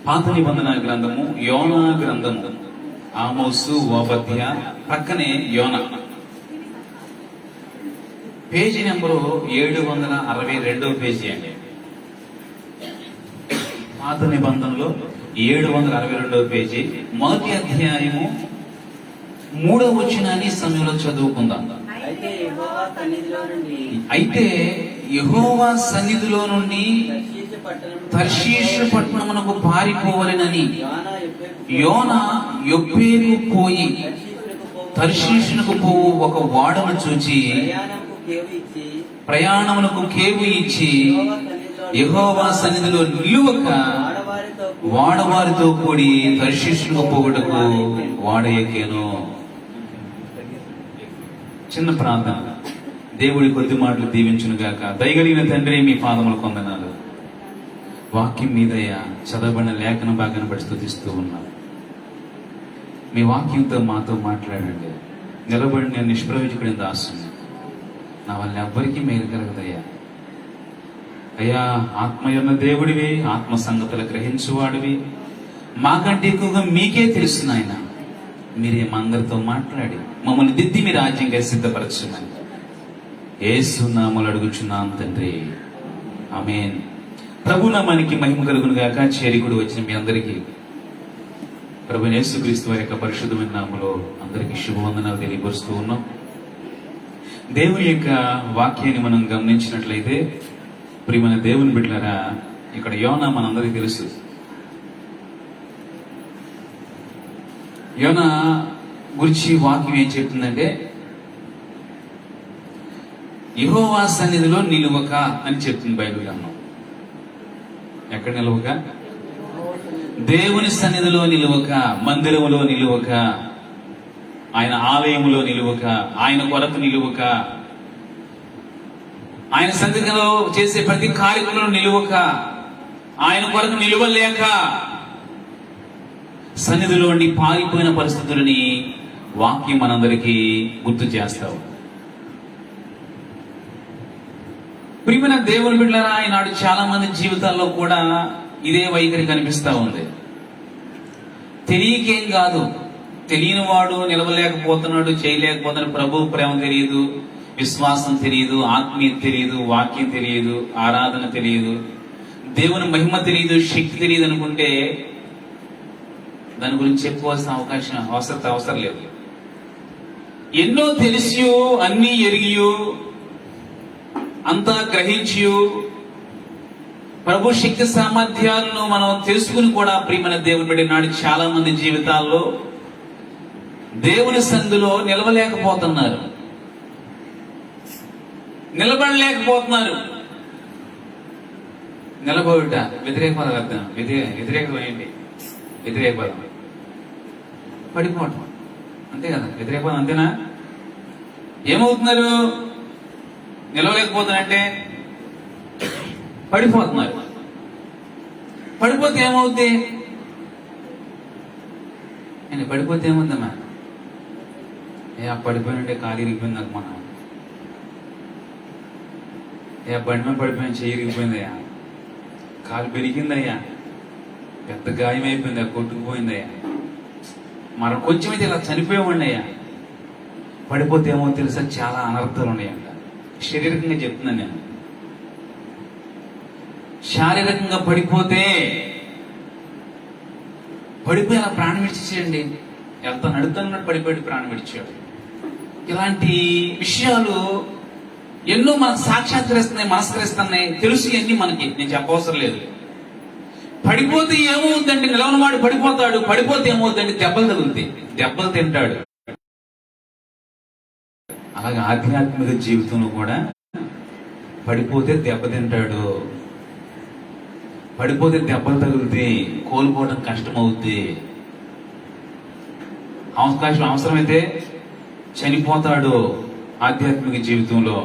పాత నిబంధన గ్రంథము, యోనా గ్రంథము, ఆమోసు, ఓబద్య, పక్కనే యోనా. పేజీ నెంబరు 762 పేజీ అండి. పాత నిబంధనలో 762 పేజీ, మొదటి అధ్యాయము 3వ వచనాన్ని సమయంలో చదువుకుందాం. అయితే యెహోవా సన్నిధిలో నుండి తర్షీషు పట్టణమునకు పారిపోవలెనని యోనా యొప్పేకు పోయి తర్షీషునకు పోవు ఒక ఓడను చూచి ప్రయాణమునకు కేవు ఇచ్చి యెహోవా సన్నిధిలో నిలువక వాడవారితో కూడి తర్షీషునకు పోవుటకు వాడ ఎక్కెను. చిన్న ప్రార్థన. దేవుడి కొద్ది మాటలు దీవించును గాక. దయగలిగిన తండ్రి, మీ పాదములు కొందనాలు. వాక్యం మీదయ్యా చదవబడిన లేఖన భాగాన్ని బట్టి స్తుతిస్తూ ఉన్నాను. మీ వాక్యంతో మాతో మాట్లాడండి. నిలబడి నేను నిష్ప్రయోజకుడిని దాసుని, నా వల్ల ఎవ్వరికీ మేలు కలగదయ్యా. అయ్యా, ఆత్మయున్న దేవుడివి, ఆత్మ సంగతులు గ్రహించువాడివి, మాకంటే ఎక్కువగా మీకే తెలుసు నాయన. మీరే మా అందరితో మాట్లాడి మమ్మల్ని దిద్ది మీ రాజ్యంగా సిద్ధపరచమని యేసు నామములో అడుగుచున్నాం తండ్రి, ఆమేన్. ప్రభు నామానికి మహిమ కలుగును గాక. చేరికుడు వచ్చిన మీ అందరికీ ప్రభు యేసుక్రీస్తు వారి యొక్క పరిశుద్ధమైన నామములో అందరికీ శుభవందనాలు తెలియపరుస్తూ ఉన్నాం. దేవుని యొక్క వాక్యాన్ని మనం గమనించినట్లయితే, ప్రియమైన దేవుని బిడ్డలారా, ఇక్కడ యోనా మనందరికీ తెలుసు. యోనా గురించి వాక్యం ఏం చెప్తుందంటే, యెహోవా సన్నిధిలో నిలువక అని చెప్తుంది బైబిల్ గ్రంథం. ఎక్కడ నిలువక? దేవుని సన్నిధిలో నిలువక, మందిరములో నిలువక, ఆయన ఆలయములో నిలువక, ఆయన కొరకు నిలువక, ఆయన సన్నిధిలో చేసే ప్రతి కార్యక్రమంలో నిలువక, ఆయన కొరకు నిలువలేక సన్నిధిలో ఉండి పారిపోయిన పరిస్థితులని వాక్యం మనందరికీ గుర్తు చేస్తావు. ప్రియమైన దేవుని బిడ్డలారా, ఈనాడు చాలా మంది జీవితాల్లో కూడా ఇదే వైఖరి కనిపిస్తా ఉంది. తెలియకేం కాదు, తెలియని వాడు నిలవలేకపోతున్నాడు, చేయలేకపోతున్నాడు. ప్రభు ప్రేమ తెలియదు, విశ్వాసం తెలియదు, ఆత్మీయత తెలియదు, వాక్యం తెలియదు, ఆరాధన తెలియదు, దేవుని మహిమ తెలియదు, శక్తి తెలియదు అనుకుంటే దాని గురించి చెప్పుకోవాల్సిన అవసరం లేదు. ఎన్నో తెలిసియో, అన్నీ ఎరిగియో, అంతా గ్రహించియో, ప్రభు శక్తి సామర్థ్యాలను మనం తెలుసుకుని కూడా ప్రియమైన దేవుని బిడ్డ నాడు చాలా మంది జీవితాల్లో దేవుని సన్నిధిలో నిలవలేకపోతున్నారు, నిలబడలేకపోతున్నారు. నిలబడుట వ్యతిరేక పదం అర్థం, వ్యతిరేకం ఏంటి? వ్యతిరేక పదం పడిపోవటం, అంతే కదా? వ్యతిరేక పదం అంతేనా? ఏమవుతున్నారు? నిలవలేకపోతున్నారంటే పడిపోతున్నారు. పడిపోతే ఏమవుద్ది? నేను పడిపోతే ఏమవుద్దమ్మా? పడిపోయినంటే కాలు ఇరిగిపోయింది నాకు. మనం బండి మీద పడిపోయిన చెయ్యి ఇరిగిపోయిందయ్యా, కాలు పెరిగిందయ్యా, పెద్ద గాయం అయిపోయింది, కొట్టుకుపోయిందయ్యా, మనం కొంచెం అయితే ఇలా చనిపోయామండి అయ్యా. పడిపోతే ఏమో తెలుసా, చాలా అనర్థాలు ఉన్నాయంట. శారీరకంగా చెప్తున్నాను నేను. శారీరకంగా పడిపోయి అలా ప్రాణం విడిచేయండి. ఎంత నడుతున్నట్టు పడిపోయి ప్రాణం విడిచాడు. ఇలాంటి విషయాలు ఎన్నో మనకు సాక్షాత్కరిస్తున్నాయి, మనస్కరిస్తున్నాయి, తెలుసు. ఇవన్నీ మనకి నేను చెప్పవసరం లేదు. పడిపోతే ఏమవుద్దండి? నిలవనవాడు పడిపోతాడు. పడిపోతే ఏమవుద్దండి? దెబ్బలు తగులుతాయి, దెబ్బలు తింటాడు. అలాగే ఆధ్యాత్మిక జీవితంలో కూడా పడిపోతే దెబ్బతింటాడు, పడిపోతే దెబ్బలు తగులుతాయి, కోల్పోవడం కష్టం అవుద్ది. అవసరమైతే చనిపోతాడు. ఆధ్యాత్మిక జీవితంలో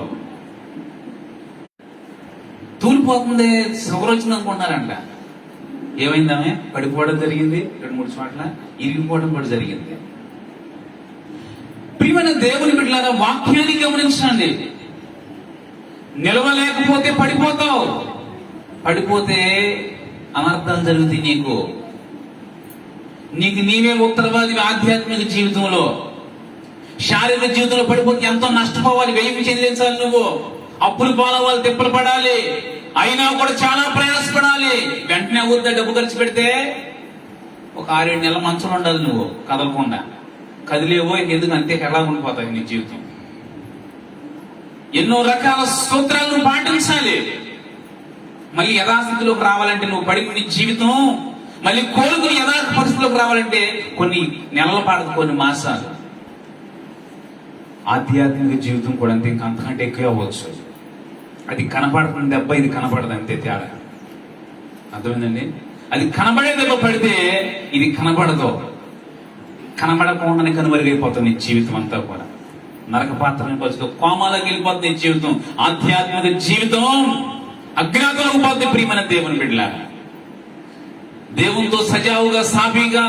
తూలిపోతుంది. షుగర్ వచ్చింది అనుకుంటున్నారంట. ఏమైందామే? పడిపోవడం జరిగింది, 2-3 చోట్ల ఇరిగిపోవడం కూడా జరిగింది. ప్రియమైన దేవుని బిడ్డలారా, వాక్యాన్ని గమనించండి. నిలవలేకపోతే పడిపోతావు, పడిపోతే అనర్థాలు జరుగుతాయి నీకు. నీకు నీవే ఉత్తరవాది ఆధ్యాత్మిక జీవితంలో. శారీరక జీవితంలో పడిపోతే ఎంతో నష్టపోవాలి, వెయ్యి చెల్లించాలి, నువ్వు అప్పులు పాలవాలి, తిప్పలు పడాలి, అయినా కూడా చాలా ప్రయాసపడాలి. వెంటనే అవుద్దా డబ్బు ఖర్చు పెడితే? ఒక 6-7 నెలల మంచంలో ఉండాలి నువ్వు, కదలకుండా. కదిలేవో ఎందుకు అంతే ఎలా ఉండిపోతాయి నీ జీవితం. ఎన్నో రకాల సూత్రాలు నువ్వు పాటించాలి. మళ్ళీ యథాస్థితిలోకి రావాలంటే నువ్వు పడిన నీ జీవితం మళ్ళీ కోలుకుని యథార్థ పరిస్థితిలోకి రావాలంటే కొన్ని నెలల పాటు, కొన్ని మాసాలు. ఆధ్యాత్మిక జీవితం కూడా అంతే, అంతకంటే ఎక్కువ అవ్వచ్చు. అది కనపడుతుంది దెబ్బ, ఇది కనపడదు, అంతే తేడా. అర్థమైందండి? అది కనబడే దెబ్బ పడితే ఇది కనబడదు. కనబడకుండానే కనుమరుగైపోతుంది నీ జీవితం అంతా కూడా. నరక పాత్రని పరిస్థితి, కోమాలోకి వెళ్ళిపోతుంది నీ జీవితం. ఆధ్యాత్మిక జీవితం అజ్ఞాతంలోకి పోతుంది. ప్రియమైన దేవుని బిడ్డల, దేవునితో సజావుగా, సాఫీగా,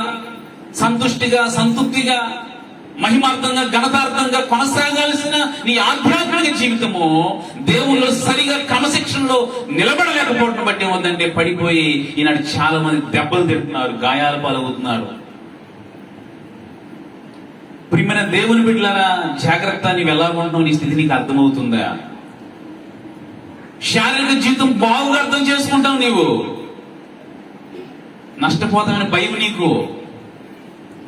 సంతుష్టిగా, సంతృప్తిగా, మహిమార్థంగా, ఘనతార్థంగా కొనసాగాల్సిన నీ ఆధ్యాత్మిక జీవితము దేవుళ్ళు సరిగా క్రమశిక్షణలో నిలబడలేకపోవడం బట్టి ఏమవుతుందంటే పడిపోయి ఈనాడు చాలా మంది దెబ్బలు తింటున్నారు, గాయాల పాలవుతున్నారు. ప్రియమైన దేవుని బిడ్డలారా, జాగ్రత్త. నీవు ఎలా ఉంటున్నావు, నీ స్థితి నీకు అర్థమవుతుందా? శారీరక జీవితం బాగుగా అర్థం చేసుకుంటావు, నీవు నష్టపోతామని భయం నీకు,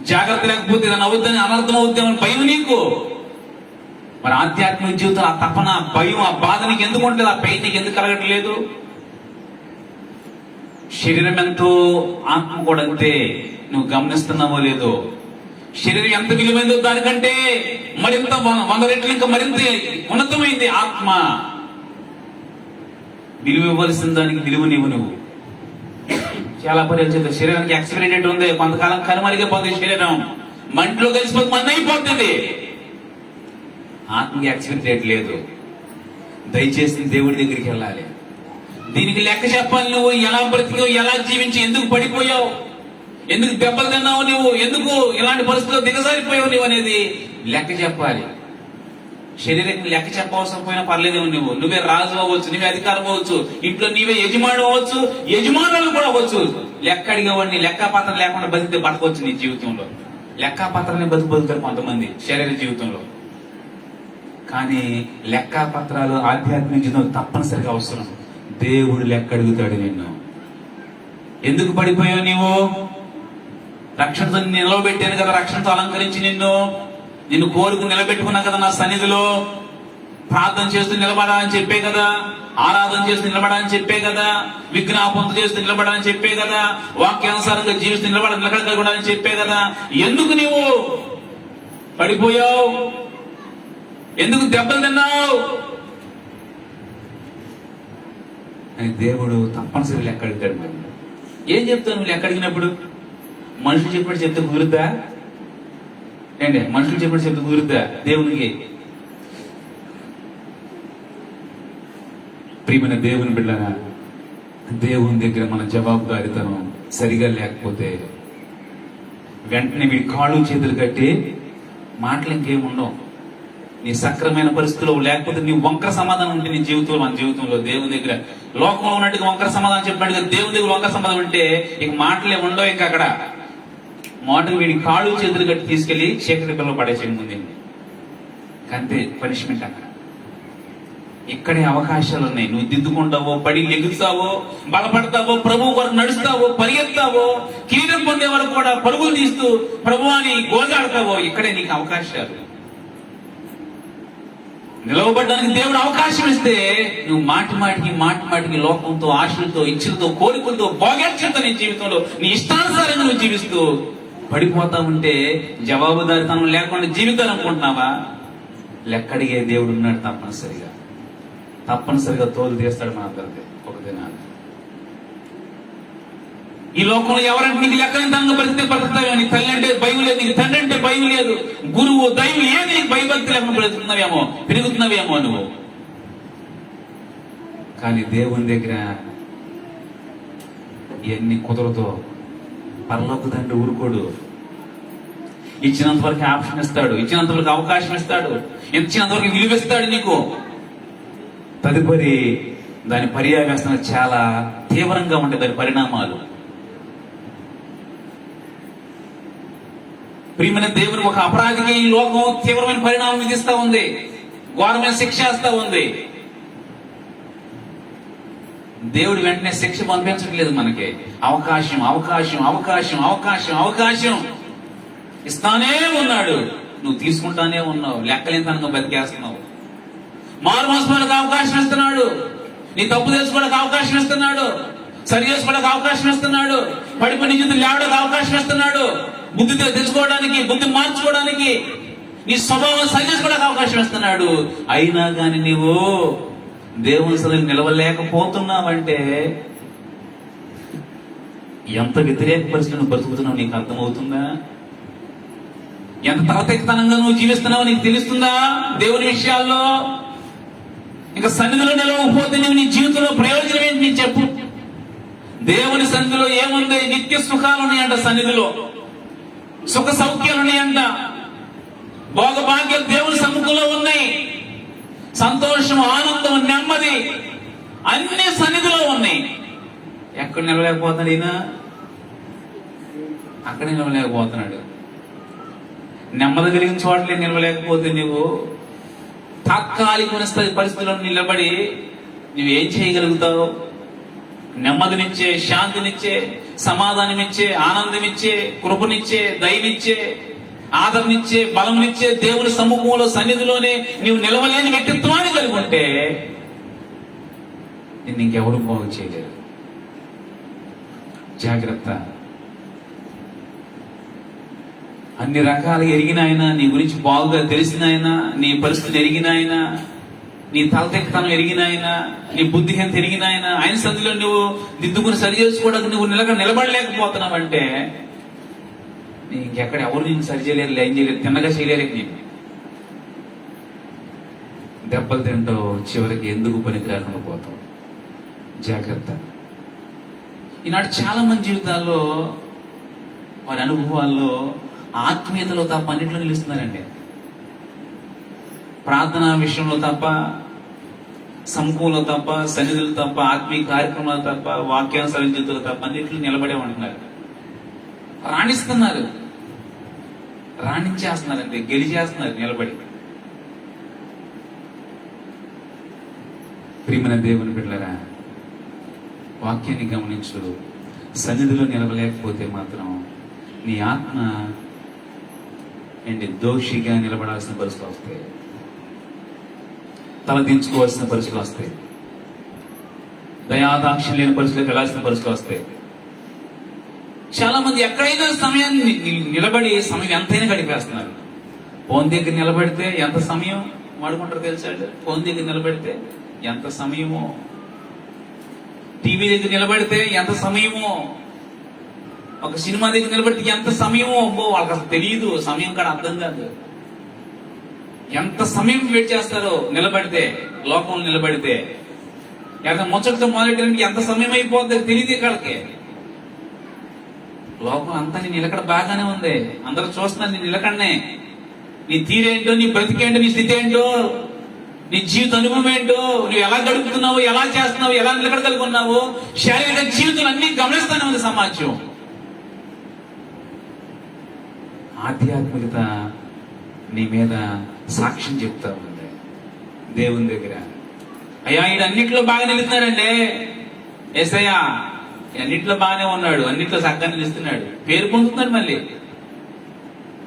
జాగ్రత్త లేకపోతే ఏదైనా అవుద్దని, అనర్థం అవుద్దామని భయం నీకు. మరి ఆధ్యాత్మిక జీవితం ఆ తపన, భయం, ఆ బాధ నీకు ఎందుకు ఉంటుంది? ఆ పెయిన్ నీకు ఎందుకు కలగట్లేదు? శరీరం ఎంతో, ఆత్మ కూడా అంతే. నువ్వు గమనిస్తున్నావో లేదో? శరీరం ఎంత విలువైందో దానికంటే మరింత 100 రెట్లు ఇంకా మరింత ఉన్నతమైంది ఆత్మ. విలువ ఇవ్వాల్సిన దానికి విలువ నువ్వు. చాలా పర్యాలు చెప్తారు, శరీరానికి ఎక్స్పైరీ డేట్ ఉంది, కొంతకాలం కనుమరిగిపోతుంది శరీరం, మంటలో కలిసిపోతే మన అయిపోతుంది. ఆత్మకి ఎక్స్పైరీ డేట్ లేదు. దయచేసి దేవుడి దగ్గరికి వెళ్ళాలి. దీనికి లెక్క చెప్పాలి. నువ్వు ఎలా బ్రతికావు, ఎలా జీవించి, ఎందుకు పడిపోయావు, ఎందుకు దెబ్బలు తిన్నావు, నువ్వు ఎందుకు ఇలాంటి పరిస్థితుల్లో దిగజారిపోయావు నువ్వు అనేది లెక్క చెప్పాలి. శరీరానికి లెక్క చెప్పవలసిన పోయినా పర్లేదేమో, నువ్వే రాజు అవ్వచ్చు, నువ్వే అధికారం అవ్వచ్చు, ఇంట్లో నీవే యజమాని అవ్వచ్చు, యజమానులు కూడా అవ్వచ్చు. లెక్క అడిగేవాడిని లెక్కాపత్రం లేకుండా బతికితే బతకవచ్చు నీ జీవితంలో. లెక్కాపత్రాన్ని బతుకుతారు కొంతమంది శరీర జీవితంలో. కానీ లెక్కాపత్రాలు ఆధ్యాత్మిక జీవితం తప్పనిసరిగా అవసరం. దేవుడు లెక్క అడుగుతాడు నిన్ను. ఎందుకు పడిపోయావు నీవు? రక్షణతో నిలవబెట్టాను కదా, రక్షణతో అలంకరించి నిన్ను కోరుకు నిలబెట్టుకున్నా కదా నా సన్నిధిలో. ప్రార్థన చేస్తూ నిలబడాలని చెప్పే కదా, ఆరాధన చేస్తూ నిలబడాలని చెప్పే కదా, విజ్ఞాపనలు చేస్తూ నిలబడాలని చెప్పే కదా, వాక్యానుసారంగా జీవిస్తూ నిలబడాలని చెప్పే కదా. ఎందుకు నీవు పడిపోయావు? ఎందుకు దెబ్బలు తిన్నావు అని దేవుడు తప్పనిసరి లెక్క అడుగుతాడు. ఏం చెప్తావు నువ్వు లెక్క అడిగినప్పుడు? మనుషులు చెప్పినట్టు చెప్తే కుదురుద్దా? ఏంటి మనుషులు చెప్పినట్టు చెప్తే కుదురుద్దా దేవునికి? ప్రియమైన దేవుని బిడ్డగా, దేవుని దగ్గర మన జవాబుదారితనం సరిగా లేకపోతే వెంటనే వీడి కాళ్ళు చేతులు కట్టి మాటలు ఇంకేముండవు. నీ సక్రమైన పరిస్థితుల్లో లేకపోతే నీ వంకర సమాధానం ఉంటే నీ జీవితంలో, మన జీవితంలో దేవుని దగ్గర లోకంలో ఉన్నట్టుగా వంకర సమాధానం చెప్పినట్టుగా దేవుని దగ్గర వంకర సమాధానం ఉంటే ఇక మాటలే ఉండవు. ఇంకా అక్కడ మాటలు వీడి కాళ్ళు చేతులు కట్టి తీసుకెళ్లి చీకటి పిల్లలు పడేసేయండి ముందు. అంతే పనిష్మెంట్ అక్కడ. ఇక్కడే అవకాశాలు ఉన్నాయి. నువ్వు దిద్దుకుంటావో, పడి లెగుస్తావో, బలపడతావో, ప్రభు కొరకు నడుస్తావో, పరిగెత్తావో, కిరీటం పొందే వరకు కూడా పరుగులు తీస్తూ ప్రభువాని గోజాడతావో, ఇక్కడే నీకు అవకాశాలు. నిలవబడ్డానికి దేవుడు అవకాశం ఇస్తే నువ్వు మాటి మాటికి లోకంతో, ఆశలతో, ఇచ్చలతో, కోరికలతో, భోగేక్షతో నీ జీవితంలో నీ ఇష్టానుసారంగా నువ్వు జీవిస్తూ పడిపోతా ఉంటే జవాబుదారితనం లేకుండా జీవితాలు అనుకుంటున్నావా? లెక్కడిగే దేవుడు ఉన్నాడు. తప్పనిసరిగా తోలు తీస్తాడు మన అందరికీ ఒక దినాన్ని. ఈ లోకంలో ఎవరంటే నీకు లెక్కనితనంగా బ్రతుకుతావేమో. నీ తల్లి అంటే భయం లేదు, నీకు తండ్రి అంటే భయం లేదు, గురువు దైవం ఏది నీకు భయభక్తి లేకుండా బ్రతుకుతున్నావేమో, పెరుగుతున్నావేమో నువ్వు. కానీ దేవుని దగ్గర ఇవన్నీ కుదరతో. పరలోక తండ్రి ఊరుకోడు. ఇచ్చినంత వరకు ఆప్షన్ ఇస్తాడు, ఇచ్చినంత వరకు అవకాశం ఇస్తాడు, ఇచ్చినంత వరకు విలువిస్తాడు నీకు. తదుపరి దాని పర్యావేశం చాలా తీవ్రంగా ఉంటాయి దాని పరిణామాలు. ప్రియమైన దేవుని ఒక అపరాధికి ఈ లోకం తీవ్రమైన పరిణామం విధిస్తా ఉంది, ఘోరమైన శిక్ష వేస్తా ఉంది. దేవుడు వెంటనే శిక్ష పంపించట్లేదు, మనకి అవకాశం అవకాశం అవకాశం అవకాశం అవకాశం ఇస్తానే ఉన్నాడు. నువ్వు తీసుకుంటానే ఉన్నావు, లెక్కలేంతనంగా బతికేస్తున్నావు. మారు మనసులకు అవకాశం ఇస్తున్నాడు, నీ తప్పు తెలుసుకోవడానికి అవకాశం ఇస్తున్నాడు, సరి చేసుకోవడానికి అవకాశం ఇస్తున్నాడు, పడిపోయిన జీవితం లేవడానికి అవకాశం ఇస్తున్నాడు, బుద్ధి తెచ్చుకోవడానికి, బుద్ధి మార్చుకోవడానికి, నీ స్వభావం సరి చేసుకోవడానికి అవకాశం ఇస్తున్నాడు. అయినా కానీ నీవు దేవుని సన్నిధిలో నిలవలేకపోతున్నావంటే ఎంత వ్యతిరేక పరిస్థితులను బ్రతుకుతున్నావు నీకు అర్థమవుతుందా? ఎంత తలతెక్కతనంగా నువ్వు జీవిస్తున్నావు నీకు తెలుస్తుందా? దేవుని విషయాల్లో ఇంకా సన్నిధిలో నిలవకపోతే నువ్వు నీ జీవితంలో ప్రయోజనం ఏంటి నీకు చెప్పు. దేవుని సన్నిధిలో ఏముంది? నిత్య సుఖాలు ఉన్నాయంట, సన్నిధిలో సుఖ సౌఖ్యాలు ఉన్నాయంట, భోగ భాగ్యాలు దేవుని సముఖంలో ఉన్నాయి, సంతోషం, ఆనందం, నెమ్మది అన్ని సన్నిధిలో ఉన్నాయి. ఎక్కడ నిలవలేకపోతున్నాడు ఈయన? అక్కడే నిలవలేకపోతున్నాడు. నెమ్మది కలిగిన చోట్లే నిలవలేకపోతే నువ్వు తాత్కాలికమైన పరిస్థితుల్లో నిలబడి నువ్వేం చేయగలుగుతావు? నెమ్మదినిచ్చే, శాంతినిచ్చే, సమాధానమిచ్చే, ఆనందమిచ్చే, కృపనిచ్చే, దయనిచ్చే, ఆదరణిచ్చే, బలంనిచ్చే దేవుని సమ్ముఖంలో సన్నిధిలోనే నీవు నిలవలేని వ్యక్తిత్వాన్ని కలిగి ఉంటే నిన్ను ఇంకెవరు బాగు చేయలేరు. జాగ్రత్త. అన్ని రకాలుగా ఎరిగిన ఆయన, నీ గురించి బాగుగా తెలిసిన ఆయన, నీ పరిస్థితిని ఎరిగిన ఆయన, నీ తలతెక్కతనం ఎరిగిన ఆయన, నీ బుద్ధిహీనత ఎరిగిన ఆయన, ఆయన సన్నిధిలో నువ్వు దిద్దుకుని సరి చేసుకోవడానికి నువ్వు నిలబడలేకపోతున్నావంటే ఇంకెక్కడ ఎవరు నేను సరి చేయలేరు, ఏం చేయలేరు, తిన్నగా చేయలేరు. నేను దెబ్బలు తింటావు, చివరికి ఎందుకు పనికి రాకుండా పోతావు. జాగ్రత్త. ఈనాడు చాలా మంది జీవితాల్లో వారి అనుభవాల్లో ఆత్మీయతలో తప్ప అన్నింటిలో నిలుస్తున్నారండి. ప్రార్థన విషయంలో తప్ప, సమూహంలో తప్ప, సన్నిధులు తప్ప, ఆత్మీయ కార్యక్రమాలు తప్ప, వాక్యానుసార జీవితాలు తప్ప అన్నింటిలో నిలబడే ఉంటున్నారు. రాణిస్తున్నారు, రాణించేస్తున్నారంటే గెలిచేస్తున్నారు నిలబడి. ప్రియమైన దేవుని బిడ్డలారా, వాక్యాన్ని గమనించు. సన్నిధిలో నిలవలేకపోతే మాత్రం నీ ఆత్మ దోషిగా నిలబడాల్సిన పరిస్థితులు వస్తాయి, తల దించుకోవాల్సిన పరిస్థితులు వస్తాయి, దయాదాక్షిణ్యం లేని పరిస్థితులకు వెళ్లాల్సిన పరిస్థితులు వస్తాయి. చాలా మంది ఎక్కడైనా సమయాన్ని నిలబడి సమయం ఎంతైనా గడిపేస్తున్నారు. ఫోన్ దగ్గర నిలబడితే ఎంత సమయం వాడుకుంటారో తెలుసాడు? ఫోన్ దగ్గర నిలబడితే ఎంత సమయమో, టీవీ దగ్గర నిలబడితే ఎంత సమయమో, ఒక సినిమా దగ్గర నిలబడితే ఎంత సమయమో. వాళ్ళకి అసలు తెలియదు, సమయం కాడ అర్థం కాదు. ఎంత సమయం వెయిట్ చేస్తారో నిలబడితే, లోకంలో నిలబడితే. ఎంత ముచ్చటతో మొదలెట్టడానికి ఎంత సమయం అయిపోద్దో తెలియదు. ఇక్కడికి లోకం అంతా నీ నిలకడ బాగానే ఉంది, అందరూ చూస్తున్నారు నీ నిలకడనే. నీ తీరేంటో, నీ బ్రతికేంటో, నీ స్థితి ఏంటో, నీ జీవిత అనుభవం ఏంటో, నువ్వు ఎలా గడుపుతున్నావు, ఎలా చేస్తున్నావు, ఎలా నిలకడగలుగున్నావు, శారీరక జీవితం అన్ని గమనిస్తానే ఉంది సమాజం. ఆధ్యాత్మికత నీ మీద సాక్ష్యం చెప్తా ఉంది దేవుని దగ్గర. అయ్యా ఈడు అన్నిట్లో బాగా నిలుస్తున్నాడండి, ఏసయ్యా అన్నిట్లో బాగానే ఉన్నాడు, అన్నిట్లో చక్కగా నిలుస్తున్నాడు, పేరు పొందుతున్నాడు, మళ్ళీ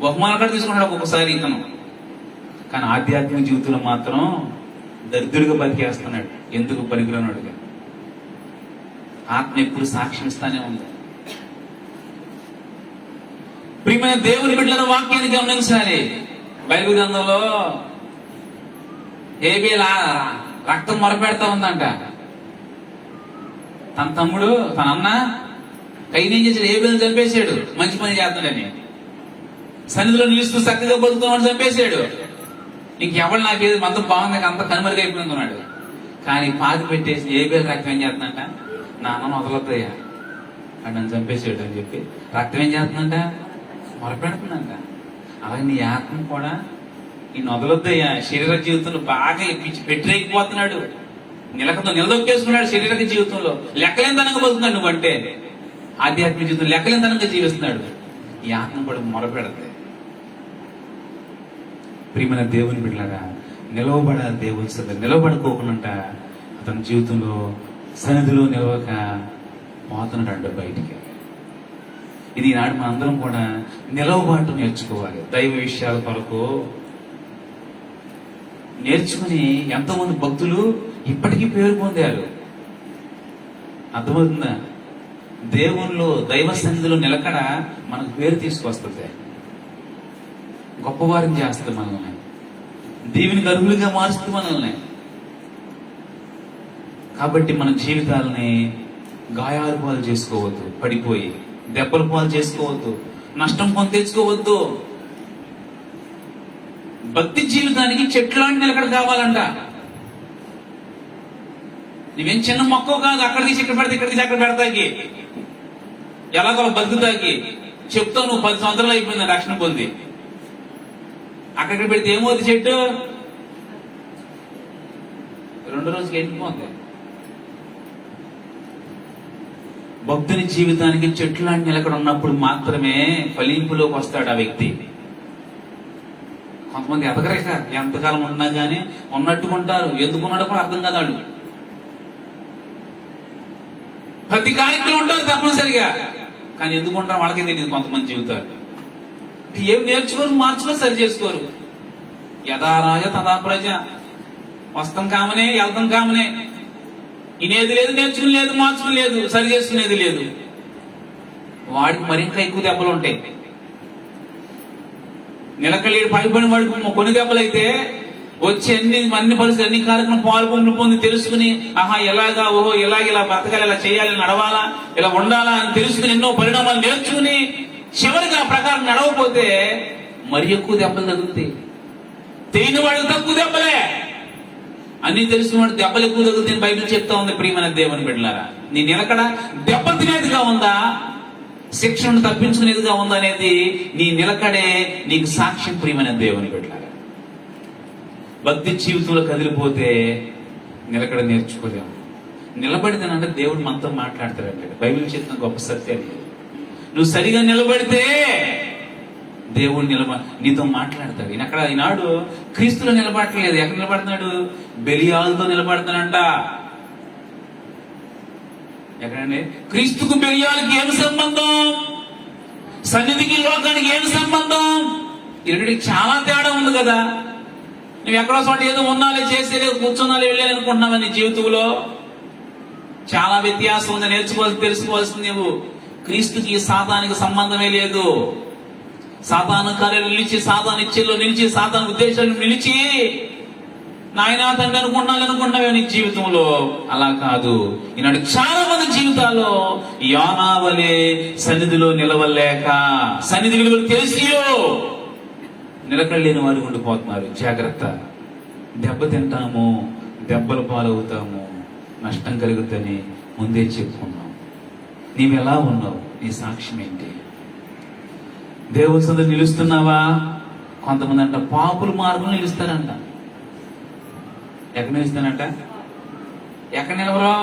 బహుమానాలు కూడా తీసుకున్నాడు ఒక్కొక్కసారి ఇతను. కానీ ఆధ్యాత్మిక జీవితంలో మాత్రం దరిద్రుడిగా బతికేస్తున్నాడు, ఎందుకు పనికిరానుడుగా. ఆత్మ ఎప్పుడు సాక్ష్యం ఇస్తానే ఉంది. ప్రియమైన దేవుని బిడ్డల వాక్యాన్ని గమనించాలి. బైబిల్ గ్రంథంలో హేబేల్ రక్తం మొరపెడతా ఉందంట. తన తమ్ముడు, తన అన్న కయ్యనేం చేశాడు? హేబేల్ని చంపేశాడు, మంచి పని చేస్తాడని. సన్నిధిలో నిలుస్తూ చక్కగా బతుకుతున్నాడు, చంపేశాడు. ఇంకెవరు నాకేది మొత్తం బాగుంది, అంత కనుమరుగైపోయిందన్నాడు. కానీ పాతి పెట్టేసి హేబేల్ రక్తం ఏం చేస్తుందంట? నా అన్నను వదలొద్దయ్యా, అని నన్ను చంపేసాడు అని చెప్పి రక్తం ఏం చేస్తుందంట? మొరపెడుతుందంట. అలాగే నీ ఆత్మ కూడా ఈ వదలొద్దయ్యా, శరీర జీవితంలో బాగా పెట్టిపోతున్నాడు, నిలదొక్కేసుకున్నాడు. శరీరక జీవితంలో లెక్కలేంతనంగా బతుకున్నాడు నువ్వంటే. ఆధ్యాత్మిక జీవితం లెక్కలేంతనంగా జీవిస్తున్నాడు. ఈ ఆత్మ కూడా మొరపెడతాయి. ప్రియమైన దేవుని బిడ్డలారా, నిలవబడాలి దేవుని సన్నిధిలో. నిలబడుకోకుండా అతని జీవితంలో సన్నిధిలో నిలవక పోతున్నాడు బయటికి. ఇది ఈనాడు మనందరం కూడా నిలవబాటు నేర్చుకోవాలి. దైవ విషయాల కొరకు నేర్చుకుని ఎంతోమంది భక్తులు ఇప్పటికీ పేరు పొందారు. అర్థమవుతుందా? దేవుల్లో దైవ సన్నిధిలో నిలకడ మనకు పేరు తీసుకొస్తుంది, గొప్పవారిని చేస్తుంది, మనల్ని దేవునికి అర్హులుగా మారుస్తుంది మనల్ని. కాబట్టి మన జీవితాలని గాయాలు పాలు చేసుకోవద్దు, పడిపోయి దెబ్బలు పాలు చేసుకోవద్దు, నష్టం కొని తెచ్చుకోవద్దు. భక్తి జీవితానికి చెట్లాంటి నిలకడ కావాలంట. నువ్వేం చిన్న మొక్క కాదు, అక్కడ తీసి ఇక్కడ పెడితే ఇక్కడ తీసి అక్కడ పెడతాకి, ఎలాగో బతుకుతాకి చెప్తావు. నువ్వు 10 సంవత్సరాలు అయిపోయింది రక్షణ పొంది, అక్కడికి పెడితే ఏమవుతుంది? చెట్టు 2 రోజుకి ఎండిపోతుంది. భక్తుని జీవితానికి చెట్లు లాంటి నిలకడ ఉన్నప్పుడు మాత్రమే ఫలింపులోకి వస్తాడు ఆ వ్యక్తి. కొంతమంది ఎదగరేక ఎంతకాలం ఉన్నా కానీ ఉన్నట్టుకుంటారు, ఎందుకున్నాడో కూడా అర్థం కాదు. వాళ్ళు ప్రతి కార్యక్రమం ఉంటారు తప్పనిసరిగా, కానీ ఎందుకుంటారు వాళ్ళకే తెలియదు. కొంతమంది జీవితాలు ఏం నేర్చుకోరు, మార్చుకోరు, సరి చేసుకోరు. యథారాజ తథా ప్రజ. వస్తం కామనే, వెళ్తాం కామనే. ఇనేది లేదు, నేర్చుకుని లేదు, మార్చుకుని లేదు, సరి చేసుకునేది లేదు. వాడికి మరింకా ఎక్కువ దెబ్బలు ఉంటాయి. నిలకలేడు పైపడిన వాడికి కొన్ని దెబ్బలైతే వచ్చి అన్ని పరిస్థితులు, అన్ని కార్యక్రమం పాల్పొందులు పొంది తెలుసుకుని, ఆహా ఎలాగా, ఓహో ఇలా బతకాలి, ఇలా చేయాలి, నడవాలా, ఇలా ఉండాలా అని తెలుసుకుని ఎన్నో పరిణామాలు నేర్చుకుని చివరికి ఆ ప్రకారం నడవకపోతే మరి ఎక్కువ దెబ్బలు తగ్గుతాయి. తెలియని వాడికి తక్కువ దెబ్బలే, అన్ని తెలిసిన వాడు దెబ్బలు ఎక్కువ తగ్గుతాయి బైబిల్ చెప్తా ఉంది. ప్రియమైన దేవుని బిడ్డలారా, నీ నిలకడ దెబ్బ తినేదిగా ఉందా, శిక్షను తప్పించుకునేదిగా ఉందా అనేది నీ నిలకడే నీకు సాక్ష్యం. ప్రియమైన దేవుని బిడ్డలారా, భక్తి జీవితంలో కదిలిపోతే నిలకడ నేర్చుకోలేము. నిలబడితేనంటే దేవుడు మనతో మాట్లాడతాడంటే బైబిల్ చెప్తున్న గొప్ప సత్యాన్ని. నువ్వు సరిగా నిలబడితే దేవుడు నీతో మాట్లాడతాడు. ఈనాడు క్రీస్తులో నిలబడట్లేదు. ఎక్కడ నిలబడుతున్నాడు? బెలియాలతో నిలబడుతానంట. ఎక్కడండి? క్రీస్తుకు బెలియాలకి ఏమి సంబంధం? సన్నిధికి లోకానికి ఏమి సంబంధం? ఈ రెండికి చాలా తేడా ఉంది కదా. నువ్వు ఎక్కడో చోట ఏదో ఉన్నాలే, చేసేలేదు, కూర్చున్నాలే, వెళ్ళాలి అనుకుంటున్నావు. నీ జీవితంలో చాలా వ్యత్యాసం ఉంది. నేర్చుకోవాల్సి, తెలుసుకోవాల్సింది నువ్వు. క్రీస్తుకి సాతానికి సంబంధమే లేదు. సాతాను కార్యాలు నిలిచి, సాతాను ఇచ్చేలో నిలిచి, సాతాను ఉద్దేశాలు నిలిచి నాయనా తండ్రి అనుకున్నావే నీ జీవితంలో. అలా కాదు. ఈనాడు చాలా మంది జీవితాల్లో యోనావలే సన్నిధిలో నిలవలేక, సన్నిధి విలువలు తెలిసియో నిలకడలేని వారు ఉండిపోతున్నారు. జాగ్రత్త. దెబ్బతింటాము, దెబ్బల పాలవుతాము, నష్టం కలుగుతుందని ముందే చెప్పుకున్నాం. నీవెలా ఉన్నావు? నీ సాక్ష్యం ఏంటి? దేవుని సన్నిధిలో నిలుస్తున్నావా? కొంతమంది అంట పాపుల మార్గంలో నిలుస్తారంట. ఎక్కడ నిలుస్తానంట? ఎక్కడ నిలవరా?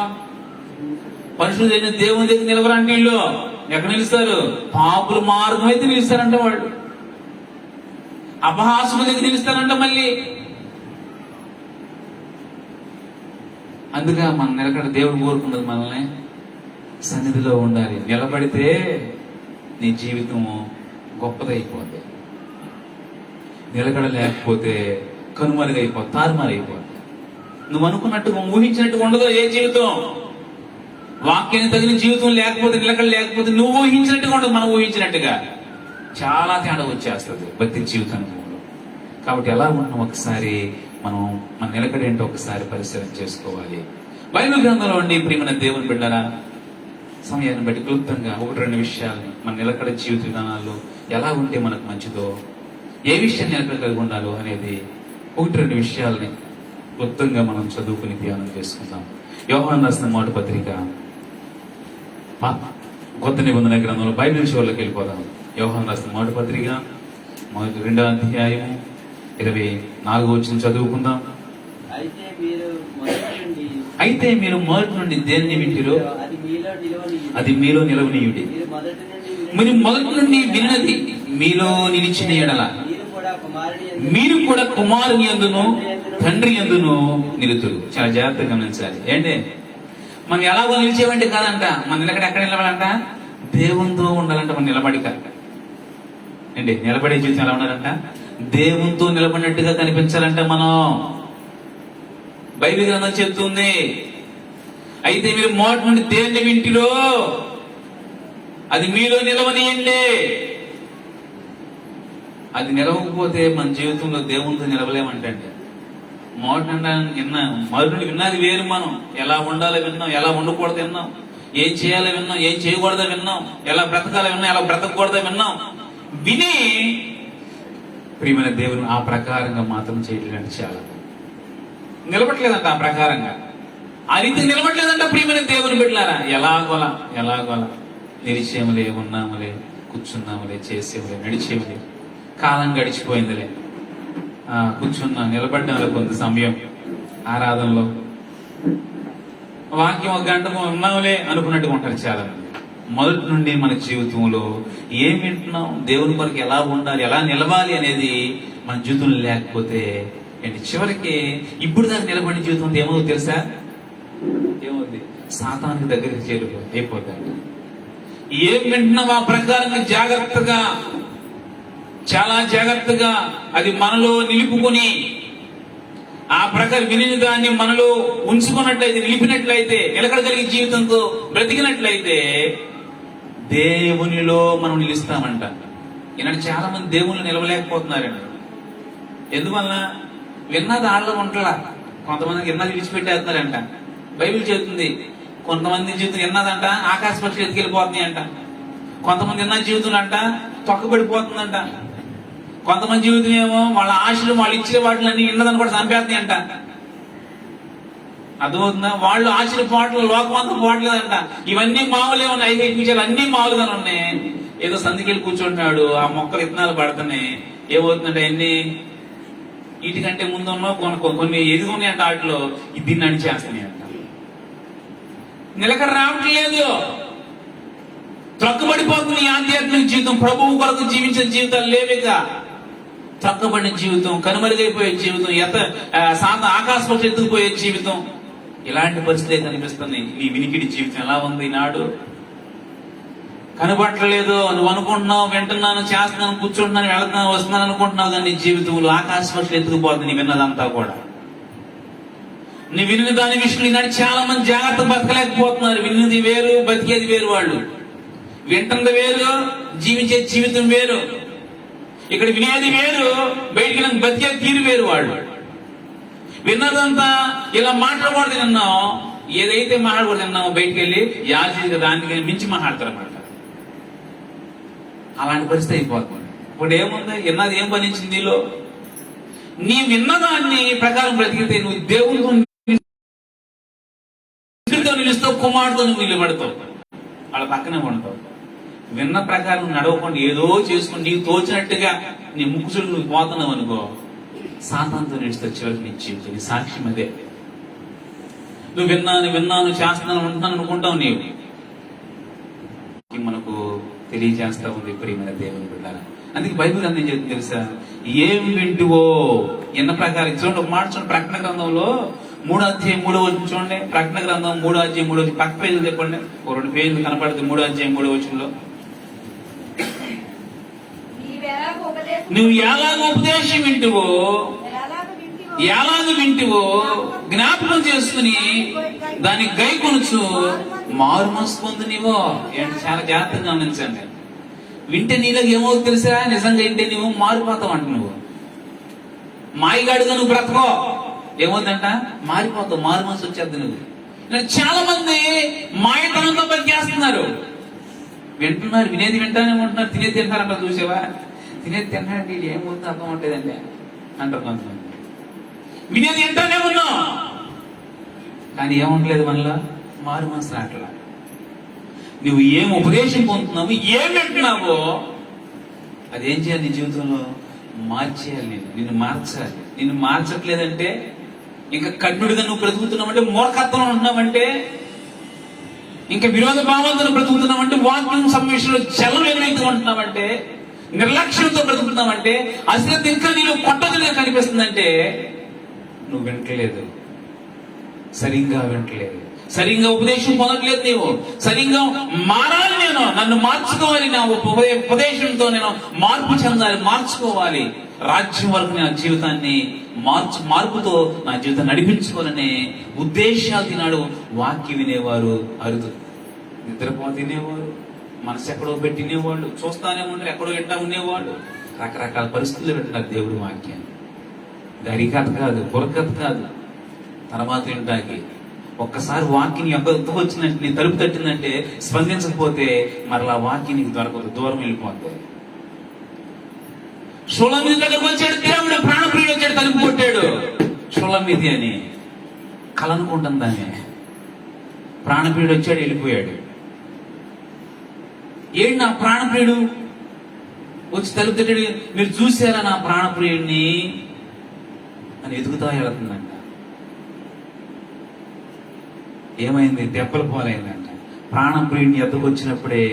పరిశుద్ధులైన దేవుని దగ్గర నిలవరా అంటే వీళ్ళు ఎక్కడ నిలుస్తారు? పాపుల మార్గం అయితే నిలుస్తారంట. వాళ్ళు అపహాసము దగ్గర నిలుస్తారంట. మళ్ళీ అందుకే మన నిలకడ దేవుడు కోరుకున్నది మనల్ని సన్నిధిలో ఉండాలి. నిలబడితే నీ జీవితము గొప్పదైపోద్ది. నిలకడ లేకపోతే కనుమరుగైపోద్ది, తారుమారైపోద్ది. నువ్వు అనుకున్నట్టుగా, ఊహించినట్టుగా ఉండదు ఏ జీవితం. వాక్యాన్ని తగిన జీవితం లేకపోతే, నిలకడ లేకపోతే నువ్వు ఊహించినట్టుగా ఉండదు, మనం ఊహించినట్టుగా. చాలా తేడా వచ్చేస్తుంది భక్తి జీవితంలో. కాబట్టి ఎలా ఉంటున్నాం ఒకసారి మనం మన నిలకడ ఏంటో ఒకసారి పరిశీలన చేసుకోవాలి. బైబిల్ గ్రంథంలో ఉండి ప్రియమైన దేవుని బిడ్డలారా, సమయాన్ని బట్టి క్లుప్తంగా 1-2 విషయాలని మన నిలకడ జీవిత విధానాల్లో ఎలా ఉంటే మనకు మంచిదో, ఏ విషయాన్ని నిలకడ కలిగి ఉండాలో అనేది 1-2 విషయాలని క్లుప్తంగా మనం చదువుకుని ధ్యానం చేసుకుందాం. యోహాను రాసిన మొదటి పత్రిక కొత్త నిబంధన గ్రంథంలో బైబిల్ చివరిలోకి వెళ్ళిపోదాం. యోహాను రాసిన మొదటి పత్రిక 2వ అధ్యాయం 24వ వచనం చదువుకుందాం. అయితే మీరు మొదటి నుండి దేన్ని వింటిరో అది మీలో నిలవనీయుడి. మీరు మొదటి నుండి విన్నది మీలో నిలిచిన ఎడల మీరు కూడా కుమారుని యందును తండ్రి యందును నిలుతురు. చాలా జాగ్రత్తగా గమనించాలి. ఏంటి మనం ఎలాగో నిలిచేవంటి కాదంట, మన నిలకడ ఎక్కడ నిలబడాలంట, దేవునితో ఉండాలంట. మనం నిలబడిక ఏంటి నిలబడే జీవితం ఎలా ఉండాలంట, దేవునితో నిలబడినట్టుగా కనిపించాలంట. మనం బైబిల్ గ్రంథం చెప్తుంది, అయితే మీరు మోటి నుండి దేన్ని వింటిరో అది మీలో నిలవనియండి. అది నిలవకపోతే మన జీవితంలో దేవునితో నిలవలేమంటే. మొదటి విన్నది వేరు. మనం ఎలా ఉండాలో విన్నాం, ఎలా ఉండకూడదు విన్నాం, ఏం చేయాలో విన్నాం, ఏం చేయకూడదో విన్నాం, ఎలా బ్రతకాలో విన్నాం, ఎలా బ్రతకూడదో విన్నాం. విని ప్రియమైన దేవుని ఆ ప్రకారంగా మాత్రం చేయట్లేదు. చాలా నిలబట్లేదంట, ఆ ప్రకారంగా ఆ రీతి నిలబట్లేదంట. ప్రియమైన దేవుని బిడ్డలారా, ఎలాగోలా నిలిచేములే, ఉన్నాములే, కూర్చున్నాములే, చేసేములే, నడిచేములే, కాలం గడిచిపోయిందిలే, కూర్చున్నా నిలబడ్డాములే, కొంత సమయం ఆరాధనలో వాక్యం ఒక గంట ఉన్నాములే అనుకున్నట్టుగా ఉంటారు చాలా మంది. మొదటి నుండి మన జీవితంలో ఏం వింటున్నాం, దేవుని కొరకు ఎలా ఉండాలి, ఎలా నిలవాలి అనేది మన జీవితంలో లేకపోతే ఏంటి, చివరికి ఇప్పుడు దాకా నిలబడిన జీవితం ఏమవుతుంది తెలుసా? ఏమవుతుంది? సాతానికి దగ్గరికి అయిపోతాడు. ఏం వింటున్నావు ఆ ప్రకారంగా జాగ్రత్తగా, చాలా జాగ్రత్తగా అది మనలో నిలుపుకొని ఆ ప్రకారం విని దాన్ని మనలో ఉంచుకున్నట్లయితే, నిలిపినట్లయితే, నిలకడగలిగే జీవితంతో బ్రతికినట్లయితే దేవునిలో మనం నిలుస్తామంట. ఈనాడు చాలా మంది దేవుళ్ళు నిలవలేకపోతున్నారండి. ఎందువల్ల? విన్నది ఆళ్ళలో ఉంటలా. కొంతమందికి విన్నది విడిచిపెట్టేస్తున్నారంట. బైబిల్ చెబుతుంది కొంతమంది జీవితం విన్నదంట ఆకాశ పక్షులు ఎత్తుకెళ్ళిపోతున్నాయి అంట. కొంతమంది విన్న జీవితం అంట తొక్కబడిపోతుందంట. కొంతమంది జీవితం ఏమో వాళ్ళ ఆశలు, వాళ్ళు ఇచ్చిన వాటిలన్నీ విన్నదని కూడా చంపేస్తున్నాయి అంట. అర్థమవుతుందా? వాళ్ళు ఆశల పాటలు లోకమంతా పోవట్లేదంట. ఇవన్నీ మామూలే ఉన్నాయి. 5 విషయాలు అన్ని మామూలుగానే ఉన్నాయి. ఏదో సందికెళ్ళి కూర్చుంటున్నాడు, ఆ మొక్కలు విత్తనాలు పడుతున్నాయి. ఏమవుతుందంటే అన్ని వీటికంటే ముందున్న కొన్ని ఎదుగున్నాయి అంట. వాటిలో దీన్ని అని చేస్తున్నాయి అంట. నిలకడ రావట్లేదు, త్రక్కబడిపోతుంది ఆధ్యాత్మిక జీవితం. ప్రభువు కొరకు జీవించిన జీవితాలు లేవిగా త్రక్కబడిన జీవితం, కనుమరుగైపోయే జీవితం, ఆకాశ పక్షి ఎత్తుకుపోయే జీవితం, ఇలాంటి పరిస్థితి కనిపిస్తుంది. నీ వినికిడి జీవితం ఎలా ఉంది నాడు? కనబట్టలేదు. నువ్వు అనుకుంటున్నావు వింటున్నాను, చేస్తున్నాను, కూర్చుంటున్నాను, వెళ్తున్నాను, వస్తున్నాను అనుకుంటున్నావు, కానీ నీ జీవితంలో ఆకాశ పక్షులు ఎత్తుకుపోతుంది నీ విన్నదంతా కూడా. నీ విన్న దాని విషయంలో ఈనాడు చాలా మంది జాగ్రత్త బతకలేకపోతున్నారు. విన్నది వేరు, బతికేది వేరు. వాళ్ళు వింటున్నది వేరు, జీవించే జీవితం వేరు. ఇక్కడ వినేది వేరు, బయటికి బతికేది తీరు వేరు. వాళ్ళు విన్నదంతా ఇలా మాట్లాడకూడదు విన్నాం, ఏదైతే మాట్లాడకూడదు విన్నామో బయటికి వెళ్ళి యాజకుడిగా దానికి మించి మాట్లాడతారన్నమాట. అలాంటి పరిస్థితి అయిపోతుంది. ఇప్పుడు ఏముంది? విన్నది ఏం పనించింది నీలో? నీ విన్నదాన్ని ప్రకారం బ్రతికితే నువ్వు దేవుడితో నిలుస్తావు, కుమారుడితో నువ్వు నిలబడతావు, వాళ్ళ పక్కనే ఉంటావు. విన్న ప్రకారం నడవకుండా ఏదో చేసుకుని నీకు తోచినట్టుగా నీ ముక్కుచుడు నువ్వు పోతున్నావు అనుకో, సాతానుతో నిలుస్తావు. చివరికి నీ జీవితం, నీ సాక్ష్యం అదే. నువ్వు విన్నాను చేస్తున్నాను ఉంటున్నాను అనుకుంటావు. నీవు మనకు తెలియజేస్తా ఉంది ప్రియమైన దేవుని బిడ్డలారా. అందుకే బైబిల్ అందేం చెప్తుంది తెలుసా? ఏం వింటువో ఎన్న ప్రకారం చూడండి. ఒక మాట చూడండి, ప్రకటన గ్రంథంలో 3:3 చూడండి. ప్రకటన గ్రంథం 3:3 పక్క పేజీలు చెప్పండి. 2 పేజీలు కనపడుతుంది. 3:3 నువ్వు ఎలాగ ఉపదేశం వింటువో, ఎలాగ వింటువో జ్ఞాపకం చేసుకుని దాన్ని గై కొనుచు మారు మనసు పొందు. నీవో చాలా జాగ్రత్తగా గమనించండి. వింటే నీలో ఏమవుతుంది తెలుసా? నిజంగా వింటే నువ్వు మారిపోతావు అంట. నువ్వు మాయగాడుగా నువ్వు బ్రతకో, ఏమవుతుందంట? మారిపోతావు, మారు మనసు వచ్చేద్ది. నువ్వు చాలా మంది మాయతనంతో బతికేస్తున్నారు. వింటున్నారు, వినేది వింటానే ఉంటున్నారు, తినేది తింటారంట. చూసేవా? తినేది తింటానంటే ఇది ఏమవుతుంది అర్థం ఉంటుందండి అంటారు కొంతమంది. వినేది వింటానే ఉన్నాం, కానీ ఏముంటలేదు మనలో, మారు మనసు రావట్లా. నువ్వు ఏం ఉపదేశం పొందుతున్నావు, ఏం వింటున్నావో అదేం చేయాలి? నీ జీవితంలో మార్చేయాలి. నిన్ను మార్చాలి. నిన్ను మార్చట్లేదంటే, ఇంకా కఠినుడిగా నువ్వు బ్రతుకుతున్నావంటే, మూర్ఖత్వం ఉంటున్నావంటే, ఇంకా విరోధ భావాలతో బ్రతుకుతున్నావంటే, వాక్యం సమావేశంలో చలం ఏమైతే ఉంటున్నావంటే, నిర్లక్ష్యంతో బ్రతుకుతున్నావంటే, అశ్రద్ధ ఇంకా నీలో కొట్టదులుగా కనిపిస్తుందంటే నువ్వు వింటలేదు, సరిగ్గా వింటలేదు, సరిగ్గా ఉపదేశం పొందట్లేదు. నీవు సరిగ్గా మారాలి, నన్ను మార్చుకోవాలి, నా ఉపదేశంతో నేను మార్పు చెందాలి, మార్చుకోవాలి, రాజ్యం వరకు నా జీవితాన్ని మార్పుతో నా జీవితాన్ని నడిపించుకోవాలనే ఉద్దేశాలు తినాడు. వాక్యం వినేవారు అరుదు, నిద్రపో తినేవారు, మనసు ఎక్కడో పెట్టినేవాళ్ళు, చూస్తానే ఉంటారు, ఎక్కడో ఎంట ఉండేవాళ్ళు, రకరకాల పరిస్థితులు పెట్టినారు దేవుడి వాక్యాన్ని. గరికథ కాదు, బుర్రకథ కాదు, తర్వాత ఏంటాకి ఒక్కసారి వాక్యం ఎంత వచ్చిందంటే, నీ తలుపు తట్టిందంటే స్పందించకపోతే మరలా వాక్యం నీకు దొరకదు, దూరం వెళ్ళిపోతాయి. షులమీది దగ్గరకు వచ్చాడు దేవుడు, ప్రాణప్రియుడు వచ్చాడు, తలుపు కొట్టాడు. షులమీది అని కలనుకుంటుంది దాన్ని. ప్రాణప్రియుడు వచ్చాడు, వెళ్ళిపోయాడు. ఏంటి నా ప్రాణప్రియుడు వచ్చి తలుపు తట్టాడు, మీరు చూసారా నా ప్రాణప్రియుడిని అని ఎదుగుతా వెళుతుందంట. ఏమైంది? దెబ్బలు పోలైందంట. ప్రాణప్రియుడిని ఎద్దకు వచ్చినప్పుడే,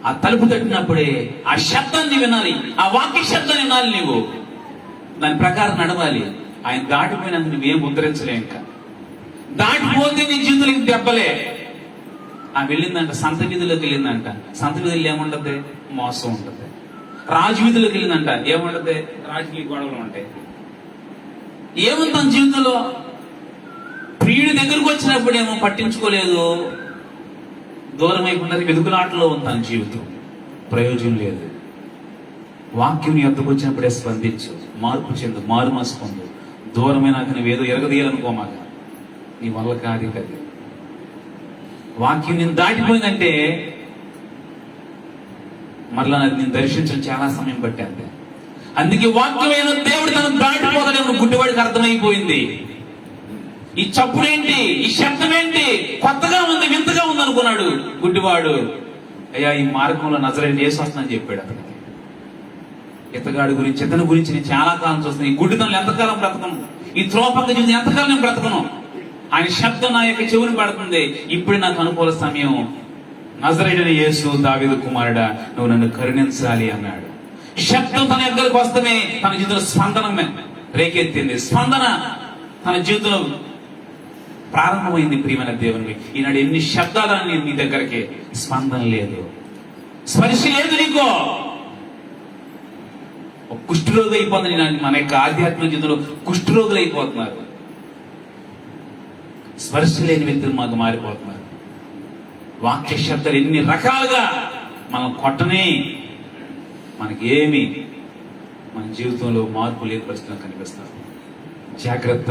ఆ తలుపు తట్టినప్పుడే ఆ శబ్దాన్ని వినాలి, ఆ వాక్య శబ్దాన్ని వినాలి, నీవు దాని ప్రకారం నడవాలి. ఆయన దాటిపోయినందుకు నువ్వేం ఉద్ధరించలే. ఇంకా దాటిపోతే నీ జీవితంలో దెబ్బలే. ఆ వెళ్ళిందంట, సంత వీధిలోకి వెళ్ళిందంట. సంత వీధులు ఏముంటది? మోసం ఉంటది. రాజు వీధిలోకి వెళ్ళిందంట, ఏముంటది? రాజకీయ గొడవలు ఉంటాయి. ఏముంది తన జీవితంలో? ప్రియుడి దగ్గరకు వచ్చినప్పుడేమో పట్టించుకోలేదు, దూరం అయిపోయినది, వెతుకులాటలో ఉంది తన జీవితం, ప్రయోజనం లేదు. వాక్యం ఎద్దకు వచ్చినప్పుడే స్పందించు, మార్పు చెందు, మారు మనసు పొందు. దూరమైనాక నువ్వేదో ఎరగదీయాలనుకోమాక, నీ వల్ల కాదు కదా. వాక్యం నేను దాటిపోయిందంటే మరలా నేను దర్శించడం చాలా సమయం పట్టింది. అందుకే వాక్యమైన దేవుడు తను దాటిపోతాడేమో గుడ్డివాడికి అర్థమైపోయింది. ఈ చప్పుడేంటి, ఈ శబ్దం ఏంటి, కొత్తగా ఉంది, వింతగా ఉంది అనుకున్నాడు గుడ్డివాడు. అయ్యా, ఈ మార్గంలో నజరేయుడు యేసు వస్తుందని చెప్పాడు అతనికి. ఇతగాడి గురించి, ఇతని గురించి నేను చాలా కాలం చూస్తున్నాను. ఈ గుడ్డితనంలో ఎంతకాలం బ్రతకను, ఈ త్రోపంగా చూసి ఎంతకాలం నేను బ్రతకను. ఆయన శబ్దం నా యొక్క చెవుని పడుతుంది. ఇప్పుడు నాకు అనుకూల సమయం. నజరేయుడైన యేసు, దావీదు కుమారుడా, నువ్వు నన్ను కరుణించాలి అన్నాడు. శబ్దం తన దగ్గరకు వస్తమే తన జీవితంలో స్పందన రేకెత్తింది. స్పందన తన జీవితంలో ప్రారంభమైంది. ప్రియమైన దేవుని, ఈనాడు ఎన్ని శబ్దాలని నీ దగ్గరికి, స్పందన లేదు, స్పర్శ లేదు. నీకో కుష్ఠరోగి అయిపోతుంది. మన యొక్క ఆధ్యాత్మిక జీవితంలో కుష్ఠరోగులు అయిపోతున్నారు. స్పర్శ లేని వ్యక్తులు మాకు మారిపోతున్నారు. వాక్య శబ్దాలు ఎన్ని రకాలుగా మనం కొట్టని, మనకేమి మన జీవితంలో మార్పు లేని పరిస్థితులు కనిపిస్తారు. జాగ్రత్త,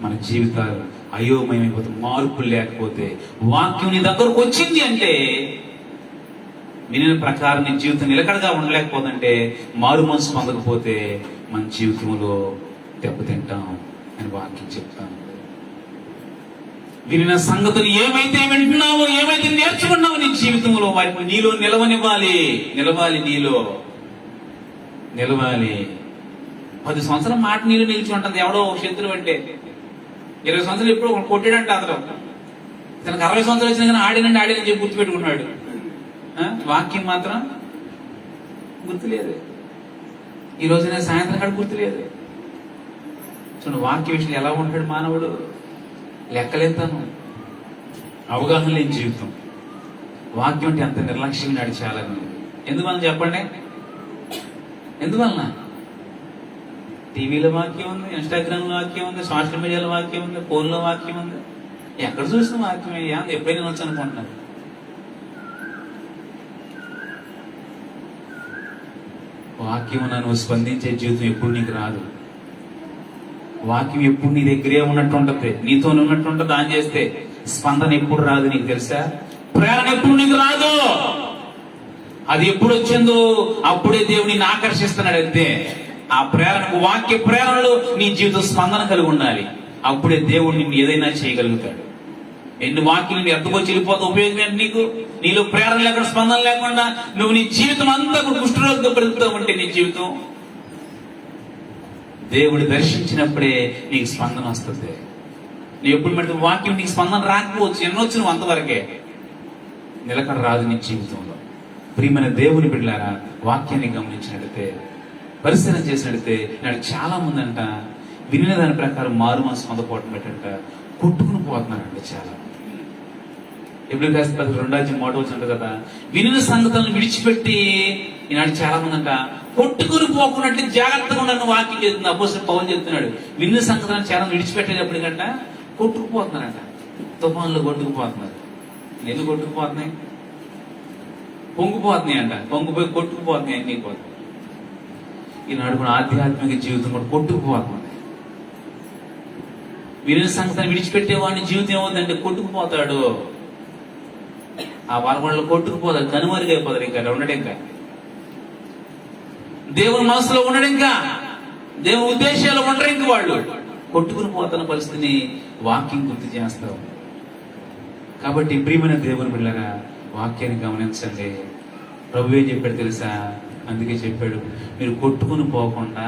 మన జీవితాలు అయోమయమైపోతుంది. మార్పు లేకపోతే, వాక్యం నీ దగ్గరకు వచ్చింది అంటే, వినిన ప్రకారం నీ జీవితం నిలకడగా ఉండలేకపోతుంటే, మారు మనసు పొందకపోతే మన జీవితంలో దెబ్బతింటాం అని వాక్యం చెప్తాను. వినిన సంగతులు ఏమైతే వింటున్నావో, ఏమైతే నేర్చుకున్నావో నీ జీవితంలో వాటిని నీలో నిలవనివ్వాలి. నీలో నిలవాలి. 10 సంవత్సరం మాట నీళ్ళు నిలిచి ఉంటుంది. ఎవడో శత్రువు అంటే 20 సంవత్సరాలు ఎప్పుడు కొట్టాడంటే అతను, తనకు 60 సంవత్సరాలు వచ్చినా కానీ ఆడినని చెప్పి గుర్తుపెట్టుకున్నాడు. వాక్యం మాత్రం గుర్తులేదు. ఈ రోజున సాయంత్రం కాడ గుర్తులేదు. చూడండి, వాక్య విషయంలో ఎలా ఉంటాడు మానవుడు, లెక్కలేతాను, అవగాహన లేని జీవితం. వాక్యం అంటే అంత నిర్లక్ష్యంగా నడిచాలని. ఎందువల్ల చెప్పండి? ఎందువలన? టీవీలో వాక్యం ఉంది, ఇన్స్టాగ్రామ్లో వాక్యం ఉంది, సోషల్ మీడియాలో వాక్యం ఉంది, ఫోన్లో వాక్యం ఉంది. ఎక్కడ చూసిన వాక్యమే. ఎప్పుడైనా వచ్చి అనుకుంటున్నారు. వాక్యం నువ్వు స్పందించే జీవితం ఎప్పుడు నీకు రాదు. వాక్యం ఎప్పుడు నీ దగ్గరే ఉన్నట్టు ఉంటుంది, నీతో ఉన్నట్టు ఉంటుంది. దాని చేస్తే స్పందన ఎప్పుడు రాదు. నీకు తెలుసా? ప్రేరణ ఎప్పుడు నీకు రాదు. అది ఎప్పుడు వచ్చిందో అప్పుడే దేవుడు నిన్ను ఆకర్షిస్తున్నాడు. అంతే. ఆ ప్రేరణకు, వాక్య ప్రేరణలో నీ జీవితం స్పందన కలిగి ఉండాలి. అప్పుడే దేవుడు నిన్ను ఏదైనా చేయగలుగుతాడు. ఎన్ని వాక్యం ఎత్తుకొచ్చి వెళ్ళిపోతే ఉపయోగం ఏంటి నీకు? నీలో ప్రేరణ లేకుండా, స్పందన లేకుండా నువ్వు నీ జీవితం అంతా కుష్ఠరోగితో బ్రతుకుతావు అంటే నీ జీవితం, దేవుడు దర్శించినప్పుడే నీకు స్పందన వస్తుంది. నువ్వు ఎప్పుడు పెడితే వాక్యం నీకు స్పందన రాకపోవచ్చు, ఎన్నొచ్చు నువ్వు అంతవరకే. నిలకడ రాదు నీ జీవితంలో. ప్రియమైన దేవుని బిడ్డలారా, వాక్యాన్ని గమనించినట్లయితే, పరిశీలన చేసినట్లయితే, నాడు చాలా మంది అంట వినిన దాని ప్రకారం మారు మనసు పొందపోవటం పెట్టంట కొట్టుకుని పోతున్నారంట. చాలా ఎప్పుడు కాస్త 2:3 ఉంటుంది కదా, వినిన సంగతులను విడిచిపెట్టి ఈనాడు చాలా మంది అంట కొట్టుకుని పోకున్నట్లు జాగ్రత్తగా ఉండని వాక్యం చెప్తుంది. అపోస్తలుడు పౌలు చెప్తున్నాడు, వినిన సంగతులను చాలా విడిచిపెట్టేటప్పటికంట కొట్టుకుపోతున్నారంట. తుఫాన్లు కొట్టుకుపోతున్నారు. ఎందుకు కొట్టుకుపోతున్నాయి? పొంగిపోతున్నాయి అంట. పొంగిపోయి కొట్టుకుపోతున్నాయి అన్ని పోతున్నాయి. ఈనాడు మన ఆధ్యాత్మిక జీవితం కూడా కొట్టుకుపోతుంది. వినిన సంగతిని విడిచిపెట్టేవాడిని జీవితం ఏమవుతుందంటే కొట్టుకుపోతాడు. ఆ వాళ్ళ కొట్టుకుపోతాడు, కనుమరుగైపోతాడు. ఇంకా ఉండడు, ఇంకా దేవుని మనసులో ఉండడు, ఇంకా దేవుని ఉద్దేశాలు ఉండరు. ఇంక వాళ్ళు కొట్టుకుని పోతున్న పరిస్థితిని వాక్యం గుర్తు చేస్తాం. కాబట్టి ప్రియమైన దేవుని బిడ్డలారా, వాక్యాన్ని గమనించండి. ప్రభు ఏం చెప్పాడు తెలుసా? అందుకే చెప్పాడు, మీరు కొట్టుకుని పోకుండా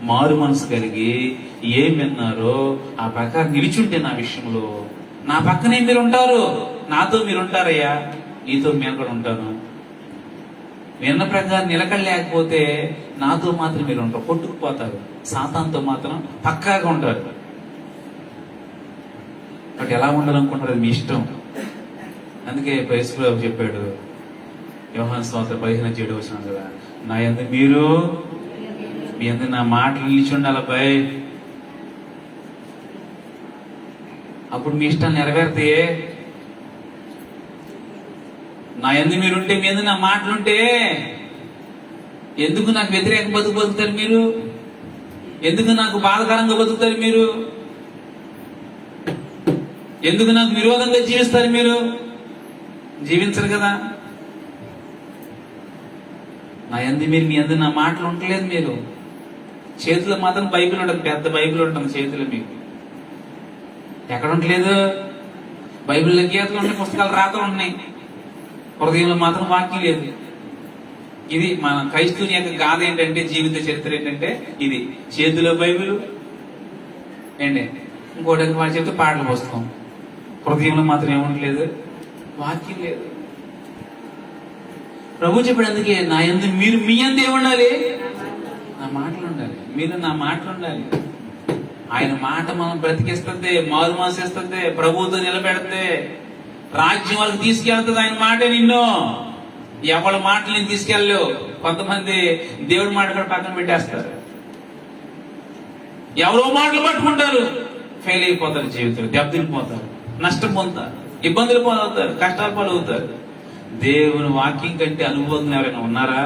మారు మనసు కలిగి ఏం విన్నారో ఆ ప్రకారం నిలిచుంటే నా విషయంలో, నా పక్కనే మీరు ఉంటారు, నాతో మీరు ఉంటారయ్యా, నీతో నేను కూడా ఉంటాను. విన్న ప్రకారం నిలకడలేకపోతే నాతో మాత్రం మీరు ఉంటారు, కొట్టుకుపోతారు. సాతానుతో మాత్రం పక్కాగా ఉంటారు. బట్ ఎలా ఉండాలనుకుంటారు అది మీ ఇష్టం. అందుకే యేసుప్రభు చెప్పాడు, యోహాను సువార్త 15:7 కదా, నా యందు మీరు, మీ యందు నా మాటలు నిలిచి ఉండాలి భయ్. అప్పుడు మీ ఇష్టాలు నెరవేరుతాయే. నా యందు మీరుంటే, మీ యందు నా మాటలుంటే, ఎందుకు నాకు వ్యతిరేక బతుకుతారు మీరు? ఎందుకు నాకు బాధకరంగా బతుకుతారు మీరు? ఎందుకు నాకు విరోధంగా జీవిస్తారు మీరు? జీవించరు కదా. నా యందు మీరు, మీ యందు నా మాటలు ఉండలేదు. మీరు చేతిలో మాత్రం బైబిల్ ఉంటుంది, పెద్ద బైబిల్ ఉంటుంది చేతిలో. మీకు ఎక్కడ ఉండలేదు? బైబిల్లో గీతలు ఉన్నాయి, పుస్తకాలు రాతలు ఉన్నాయి, హృదయంలో మాత్రం వాక్యం లేదు. ఇది మన క్రైస్తవుని యొక్క గాథ ఏంటంటే, జీవిత చరిత్ర ఏంటంటే ఇది. చేతిలో బైబిల్ ఏంటి, ఇంకోటి వాళ్ళు చెప్తే పాటలు పుస్తకం, హృదయంలో మాత్రం ఏముండలేదు, వాక్యం లేదు. ప్రభు చెప్పాడు అందుకే, నా యందు మీరు, మీ యందు ఏముండాలి? నా మాటలు ఉండాలి. మీరు నా మాటలు ఉండాలి. ఆయన మాట మనం బ్రతికిస్తుంది, మారు మనసేస్తుంది, ప్రభువుతో నిలబెడితే, రాజ్యం వాళ్ళకి తీసుకెళ్తుంది. ఆయన మాటే నిన్ను. ఎవరి మాటలు నేను తీసుకెళ్ళలేవు. కొంతమంది దేవుడి మాట కూడా పక్కన పెట్టేస్తారు, ఎవరో మాటలు పట్టుకుంటారు, ఫెయిల్ అయిపోతారు, జీవితంలో దెబ్బతిరిపోతారు, నష్టం పొందుతారు, ఇబ్బందులు పాలవుతారు, కష్టాలు పాలవుతారు. దేవుని వాక్యం కంటే అనుభవం ఎవరైనా ఉన్నారా?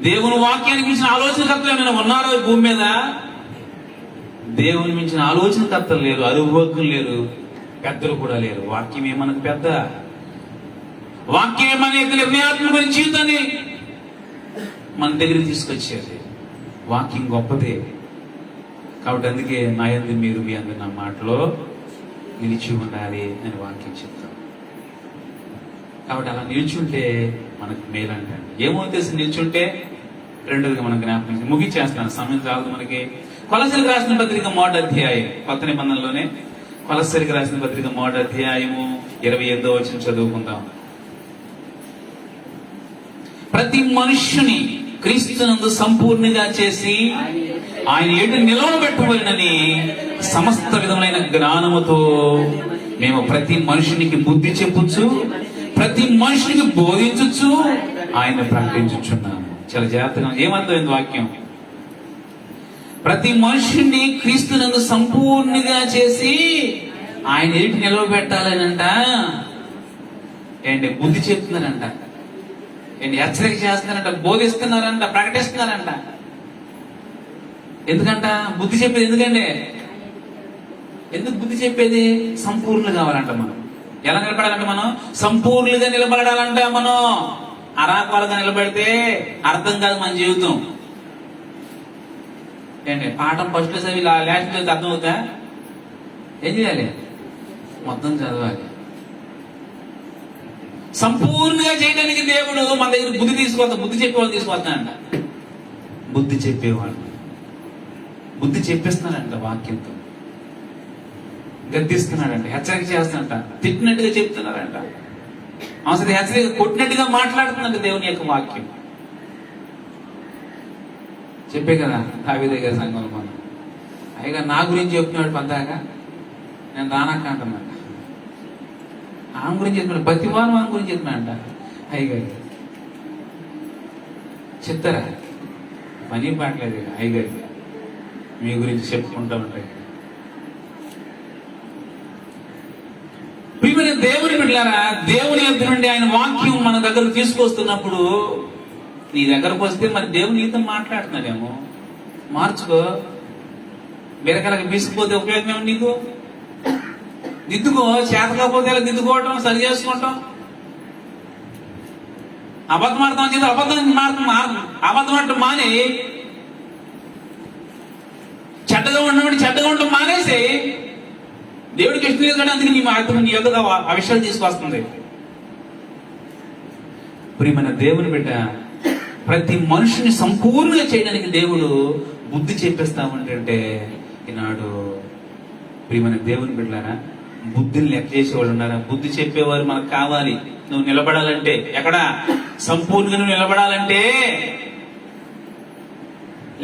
దేవుని వాక్యానికి మించిన ఆలోచనకర్తలు ఎవరైనా ఉన్నారా ఈ భూమి మీద? దేవుని మించిన ఆలోచనకర్తలు లేరు, అనుభవజ్ఞులు లేరు, పెద్దలు కూడా లేరు. వాక్యమే మనకు పెద్ద. వాక్యమే మన యొక్క నిర్ణయాత్మక జీవితాన్ని మన దగ్గరికి తీసుకొచ్చేది. వాక్యం గొప్పదే. కాబట్టి అందుకే నా యందు మీరు, మీ యందు నా మాటలో నిలిచి ఉండాలి అని వాక్యం చెప్తాం. కాబట్టి అలా నిల్చుంటే మనకు మేలంటే, ఏమవుతుంది నిల్చుంటే? రెండోదిగా మనం జ్ఞాపకం ముగించేస్తాను, సమయం చాలదు మనకి. కొలస్సీలకు రాసిన పత్రిక 3వ అధ్యాయం, కొత్త నిబంధనలోనే కొలస్సీలకు రాసిన పత్రిక 3వ అధ్యాయము 28వ వచనం చదువుకుందాం. ప్రతి మనుష్యుని క్రీస్తునందు సంపూర్ణంగా చేసి ఆయన ఎటు నిలవబెట్టబడినని సమస్త విధములైన జ్ఞానముతో మేము ప్రతి మనుషునికి బుద్ధి చెప్పుచ్చు, ప్రతి మనుషునికి బోధించచ్చు, ఆయన ప్రకటించుచున్నాము. చాలా జాగ్రత్తగా ఏమర్థమైంది వాక్యం? ప్రతి మనుషుణ్ణి క్రీస్తునందు సంపూర్ణంగా చేసి ఆయన ఎటు నిలవబెట్టాలనంట. ఏంటి? బుద్ధి చెప్తున్నారంట, ఏంటి? హెచ్చరిక చేస్తున్నారంట, బోధిస్తున్నారంట, ప్రకటిస్తున్నారంట. ఎందుకంట బుద్ధి చెప్పేది? ఎందుకంటే ఎందుకు బుద్ధి చెప్పేది? సంపూర్ణులు కావాలంట. మనం ఎలా నిలబడాలంట? మనం సంపూర్ణులుగా నిలబడాలంట. మనం అరాపాలుగా నిలబడితే అర్థం కాదు మన జీవితం. ఏంటి? పాఠం ఫస్ట్ చదివి లాస్ట్ చదివితే అర్థం అవుతా? ఏం చేయాలి? మొత్తం చదవాలి. సంపూర్ణంగా చేయడానికి దేవుడు మన దగ్గర బుద్ధి తీసుకొస్తా, బుద్ధి చెప్పేవాళ్ళు తీసుకొస్తానంట. బుద్ధి చెప్పేవాళ్ళు బుద్ధి చెప్పేస్తున్నాడంట, వాక్యంతో గద్దిస్తున్నాడంట, హెచ్చరిక చేస్తున్నాడంట, తిట్టినట్టుగా చెప్తున్నారంట. అవసరం హెచ్చరిక కొట్టినట్టుగా మాట్లాడుతుందంటే దేవుని యొక్క వాక్యం. చెప్పే కదా దావీదు గారి సంఘంలో మనం అయ్యగా నా గురించి చెప్తున్నాడు పద్దాగా, నేను రానక్క అంటున్నాడు. ఆమె గురించి చెప్తున్నాడు, ప్రతివారం ఆమె గురించి చెప్తున్నాడంట. అయ్యగారు చెప్తారా? పని పాటలేదు అయ్యగారికి, మీ గురించి చెప్పుకుంటా ఉంటాయి. ప్రియమైన దేవుని బిడ్డలారా, దేవుని యొద్ద నుండి ఆయన వాక్యం మన దగ్గర తీసుకొస్తున్నప్పుడు నీ దగ్గరకు వస్తే మరి దేవుని నీతో మాట్లాడుతున్నాడేమో. మార్చుకో. బీరకాయలకు బీసుకుపోతే ఉపయోగం ఏమో నీకు. దిద్దుకో. చేత కాకపోతే ఇలా దిద్దుకోవటం, సరి చేసుకోవటం. అబద్ధం ఆడతాం చేసి అబద్ధం ఆడటం మానే, చెడ్డగా ఉన్నవాడి చెడ్డగా ఉండటం మానేసి దేవుడికి ఇష్టం లేదు కానీ అందుకే నీ యొక్క ఆ విషయాలు తీసుకొస్తుంది. ప్రియమైన దేవుని బిడ్డ, ప్రతి మనుషుని సంపూర్ణంగా చేయడానికి దేవుడు బుద్ధి చెప్పేస్తా ఉంటే ఈనాడు ప్రియమైన దేవుని బిడ్డలారా, బుద్ధిని లెక్క చేసేవాళ్ళు ఉన్నారా? బుద్ధి చెప్పేవారు మనకు కావాలి. నువ్వు నిలబడాలంటే, ఎక్కడ సంపూర్ణంగా నువ్వు నిలబడాలంటే,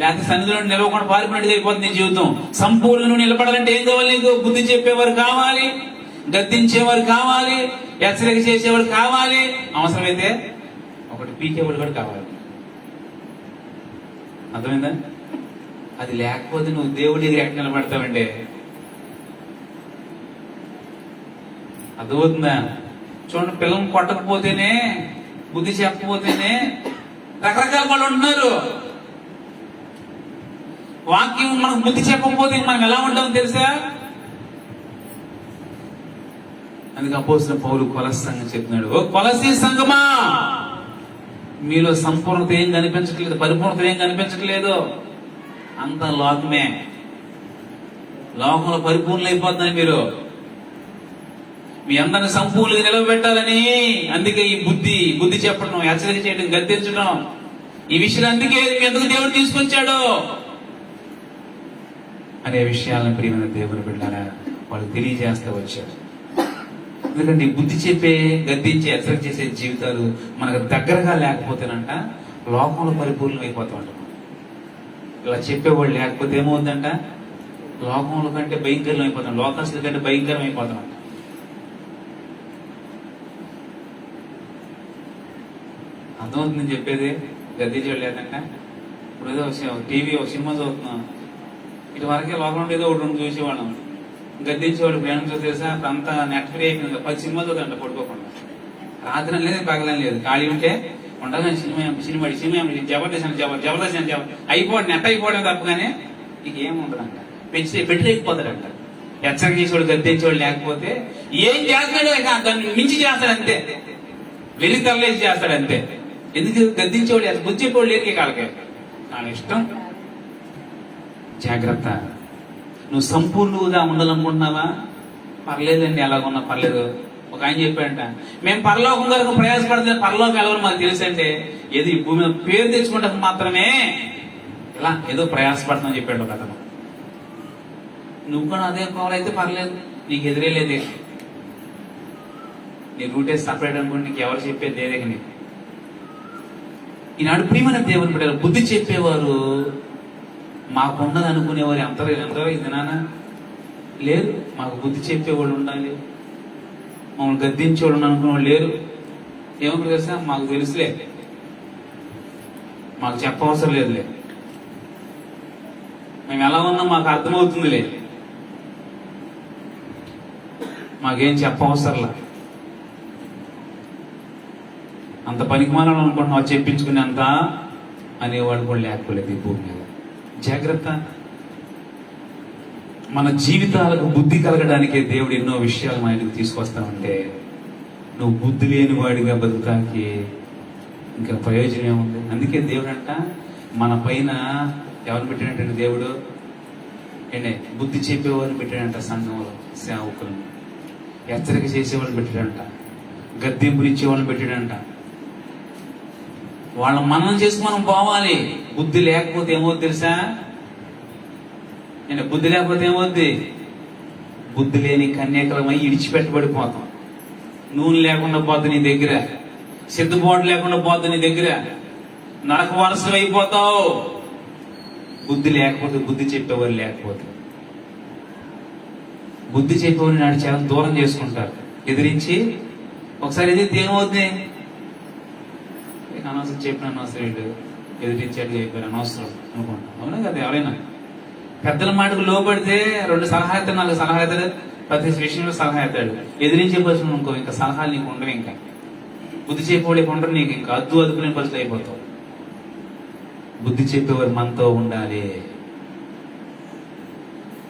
లేకపోతే సన్నిధిలో నిలవకుండా పారిపోయినట్టుగా అయిపోతుంది నీ జీవితం. సంపూర్ణంగా నువ్వు నిలబడాలంటే ఏం కావాలి నీకు? బుద్ధి చెప్పేవారు కావాలి, గద్దించేవారు కావాలి, హెచ్చరిక చేసేవాడు కావాలి, అవసరమైతే ఒకటి పీకేవాడు కూడా కావాలి. అర్థమైందా? అది లేకపోతే నువ్వు దేవుడి దగ్గర ఎక్కడ నిలబడతావంటే, అర్థమవుతుందా? చూడండి, పిల్లలు కొట్టకపోతేనే, బుద్ధి చెప్పకపోతేనే రకరకాల వాళ్ళు ఉంటున్నారు. వాక్యం మనకు బుద్ధి చెప్పకపోతే మనం ఎలా ఉంటామో తెలుసా? అందుకే అపోస్తలుడైన పౌలు కొలస్సీ సంఘం చెప్తున్నాడు, ఓ కొలస్సీ సంఘమా, మీలో సంపూర్ణత ఏం కనిపించట్లేదు, పరిపూర్ణత ఏం కనిపించట్లేదు, అంత లోకమే. లోకంలో పరిపూర్ణ అయిపోతున్నాయి మీరు. మీ అందరిని సంపూర్ణంగా నిలబెట్టాలని అందుకే ఈ బుద్ధి చెప్పడం, హెచ్చరిక చేయడం, గద్దించడం, ఈ విషయాలు అందుకే ఎందుకు దేవుడు తీసుకొచ్చాడు అనే విషయాలను ప్రియమైన దేవుని బిడ్డలారా వాళ్ళు తెలియజేస్తూ వచ్చారు. ఎందుకంటే బుద్ధి చెప్పే, గద్దించే, హెచ్చరిక చేసే జీవితాలు మనకు దగ్గరగా లేకపోతేనంట లోకంలో పరిపూర్ణం అయిపోతామంట. ఇలా చెప్పేవాళ్ళు లేకపోతే ఏమవుతుందంట, లోకంలో కంటే భయంకరం అయిపోతాం, లోకస్తుల కంటే భయంకరం అయిపోతామంట. అర్థమవుతుందని చెప్పేది. గద్దించేవాళ్ళు లేదంట. ఇప్పుడు ఏదో టీవీ ఒక సినిమా చూస్తున్నాం, ఇటు వరకే లోకం ఏదో ఒకటి చూసేవాళ్ళం. గద్దించేవాడు ప్రయాణం చూసి తెలుసా, అంతా నెట్ ఫ్రీ అయిపోయింది. 10 సినిమా చూద్దంట పడుకోకుండా. రాత్రి లేదు, పగలని లేదు, ఖాళీ ఉంటే ఉండగానే సినిమా జబర్దస్త్ అయిపోవడం, నెట్ అయిపోవడం తప్పగానే ఇక ఏముండదంట. పెట్టలేకపోతాడంట. హెచ్చరిక చేసేవాడు, గద్దించేవాడు లేకపోతే ఏం చేస్తాడో ఇక దాన్ని మించి చేస్తాడంతే, వెళ్లి తరలేసి చేస్తాడంతే. ఎందుకు? గద్దించేవాడు, బుద్ధి చెప్పేవాడు లేకే కాళ్ళకే, నా ఇష్టం. జాగ్రత్త. నువ్వు సంపూర్ణంగా ఉండాలనుకుంటున్నావా? పర్లేదండి, ఎలాగున్నా పర్లేదు. ఒక ఆయన చెప్పాడంట, మేము పరలోకం వరకు ప్రయాసపడితే పరలోకం ఎలాగో మాకు తెలుసంటే, ఏదో ఈ భూమి మీద పేరు తెచ్చుకుంటే మాత్రమే ఇలా ఏదో ప్రయాసపడతామని చెప్పాడు ఒక అతను. నువ్వు కూడా అదే కోవాలైతే పర్లేదు, నీకు ఎదురే లేదే, నీ రూటే సపరేట్ అనుకుంటే నీకు ఎవరు చెప్పేది లేదే. నీకు ఈనాడు ప్రియమైన దేవుని బిడ్డలు, బుద్ధి చెప్పేవారు మాకున్నది అనుకునేవారు ఎందరో ఇది నాన్న లేరు. మాకు బుద్ధి చెప్పేవాళ్ళు ఉండాలి, మమ్మల్ని గద్దించేవాళ్ళు అనుకునేవాళ్ళు లేరు. ఏమన్నా తెలుసా, మాకు తెలుసులే, మాకు చెప్పవసరం లేదులే, మేము ఎలా ఉన్నాం మాకు అర్థమవుతుందిలే, మాకేం చెప్పవసరంలా, అంత పనికిమాలను అనుకుంటున్నావు చెప్పించుకునేంత అనేవాడు కూడా లేకపోలేదు ఈ భూమి మీద. జాగ్రత్త. మన జీవితాలకు బుద్ధి కలగడానికే దేవుడు ఎన్నో విషయాలు మా ఇంటికి తీసుకొస్తామంటే, నువ్వు బుద్ధి లేని వాడిగా బతుకుతానికి ఇంకా ప్రయోజనం ఏముంది? అందుకే దేవుడు అంట మన పైన ఎవరు పెట్టినట్టు దేవుడు ఏంటే బుద్ధి చెప్పేవాడిని పెట్టాడంట, సంఘంలో సేవకులను హెచ్చరిక చేసేవాళ్ళని పెట్టాడంట, గద్దెంపులు ఇచ్చేవాళ్ళని పెట్టాడంట. వాళ్ళ మనం చేసి మనం పోవాలి. బుద్ధి లేకపోతే ఏమవుద్ది తెలుసా? నేను బుద్ధి లేకపోతే ఏమవుద్ది? బుద్ధి లేని కన్యకలమై ఇడిచిపెట్టబడిపోతాం. నూనె లేకుండా పోద్ది నీ దగ్గర, సిద్ధపాటు లేకుండా పోద్ది నీ దగ్గర, నరక వరసలు అయిపోతావు. బుద్ధి లేకపోతే, బుద్ధి చెప్పేవారు లేకపోతే, బుద్ధి చెప్పేవారు నాడు చాలా దూరం చేసుకుంటారు, ఎదిరించి. ఒకసారి ఎదిరితే ఏమవుతుంది? అనవసరం చెప్పిన అనవసరం, వీడు ఎదిరించాడు అయిపోయారు అనవసరం అనుకుంటాం. అవునా కదా? ఎవరైనా పెద్దల మాటకు లోపడితే 2 సలహా ఇస్తాడు, 4 సలహా ఇస్తాడు, ప్రతి విషయంలో సలహా ఇస్తాడు. ఎదిరించే పరిస్థితులు అనుకో, ఇంకా సలహాలు నీకు ఉండవు. ఇంకా బుద్ధి చెప్పేవాళ్ళకి ఉండరు నీకు, ఇంకా అదుపులేని పరిస్థితులు అయిపోతావు. బుద్ధి చెప్పేవారు మనతో ఉండాలి.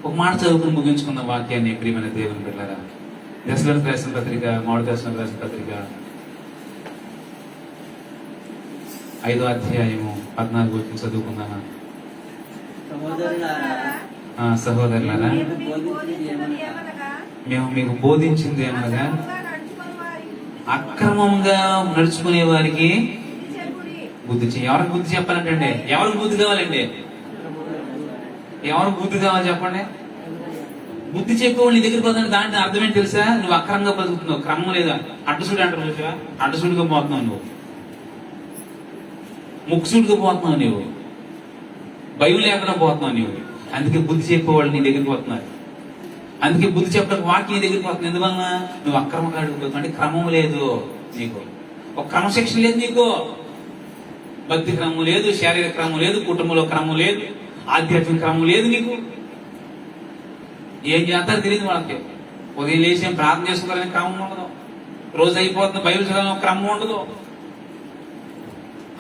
ఒక మాట చదువుకుని ముగించుకున్న వాక్యాన్ని ప్రియమైన దేవుని బిడ్డలారా, దశలకు రాసిన పత్రిక, మామిడి దశలకు రాసిన పత్రిక 5వ అధ్యాయము 14 వచ్చిన చదువుకుందామా? సహోదరులారా, మేము మీకు బోధించింది ఏమనగా, అక్రమంగా నడుచుకునే వారికి బుద్ధి ఎవరికి బుద్ధి చెప్పాలంటే, ఎవరికి బుద్ధి కావాలండి? ఎవరికి బుద్ధి కావాలి చెప్పండి? బుద్ధి చెప్పేవాళ్ళు నీ దగ్గరికి పోతుంటే దాంట్లో అర్థం ఏంటి తెలుసా? నువ్వు అక్రమంగా బతుకుతున్నావు, క్రమం లేదా, అడ్డసూడి అంటారు చూసా, అడ్డసూడిగా పోతున్నావు, నువ్వు ముక్కుసూడిగా పోతున్నావు, నువ్వు భయం లేకుండా పోతున్నావు నువ్వు. అందుకే బుద్ధి చెప్పేవాళ్ళు నీ దగ్గరికి పోతున్నారు. అందుకే బుద్ధి చెప్పడానికి వాక్యం నీ దగ్గరికి పోతుంది. ఎందువల్ల? నువ్వు అక్రమంగా అడుగుతావు, అంటే క్రమం లేదు నీకు, ఒక క్రమశిక్షణ లేదు నీకు. భక్తి క్రమం లేదు, శారీరక క్రమం లేదు, కుటుంబంలో క్రమం లేదు, ఆధ్యాత్మిక క్రమం లేదు నీకు. ఏం చేస్తారో తెలియదు వాళ్ళకి. ఉదయం లేచి ప్రార్థన చేసుకోవాలని క్రమం ఉండదు, రోజు అయిపోతుంది బైబిల్ చదవడం క్రమం ఉండదు,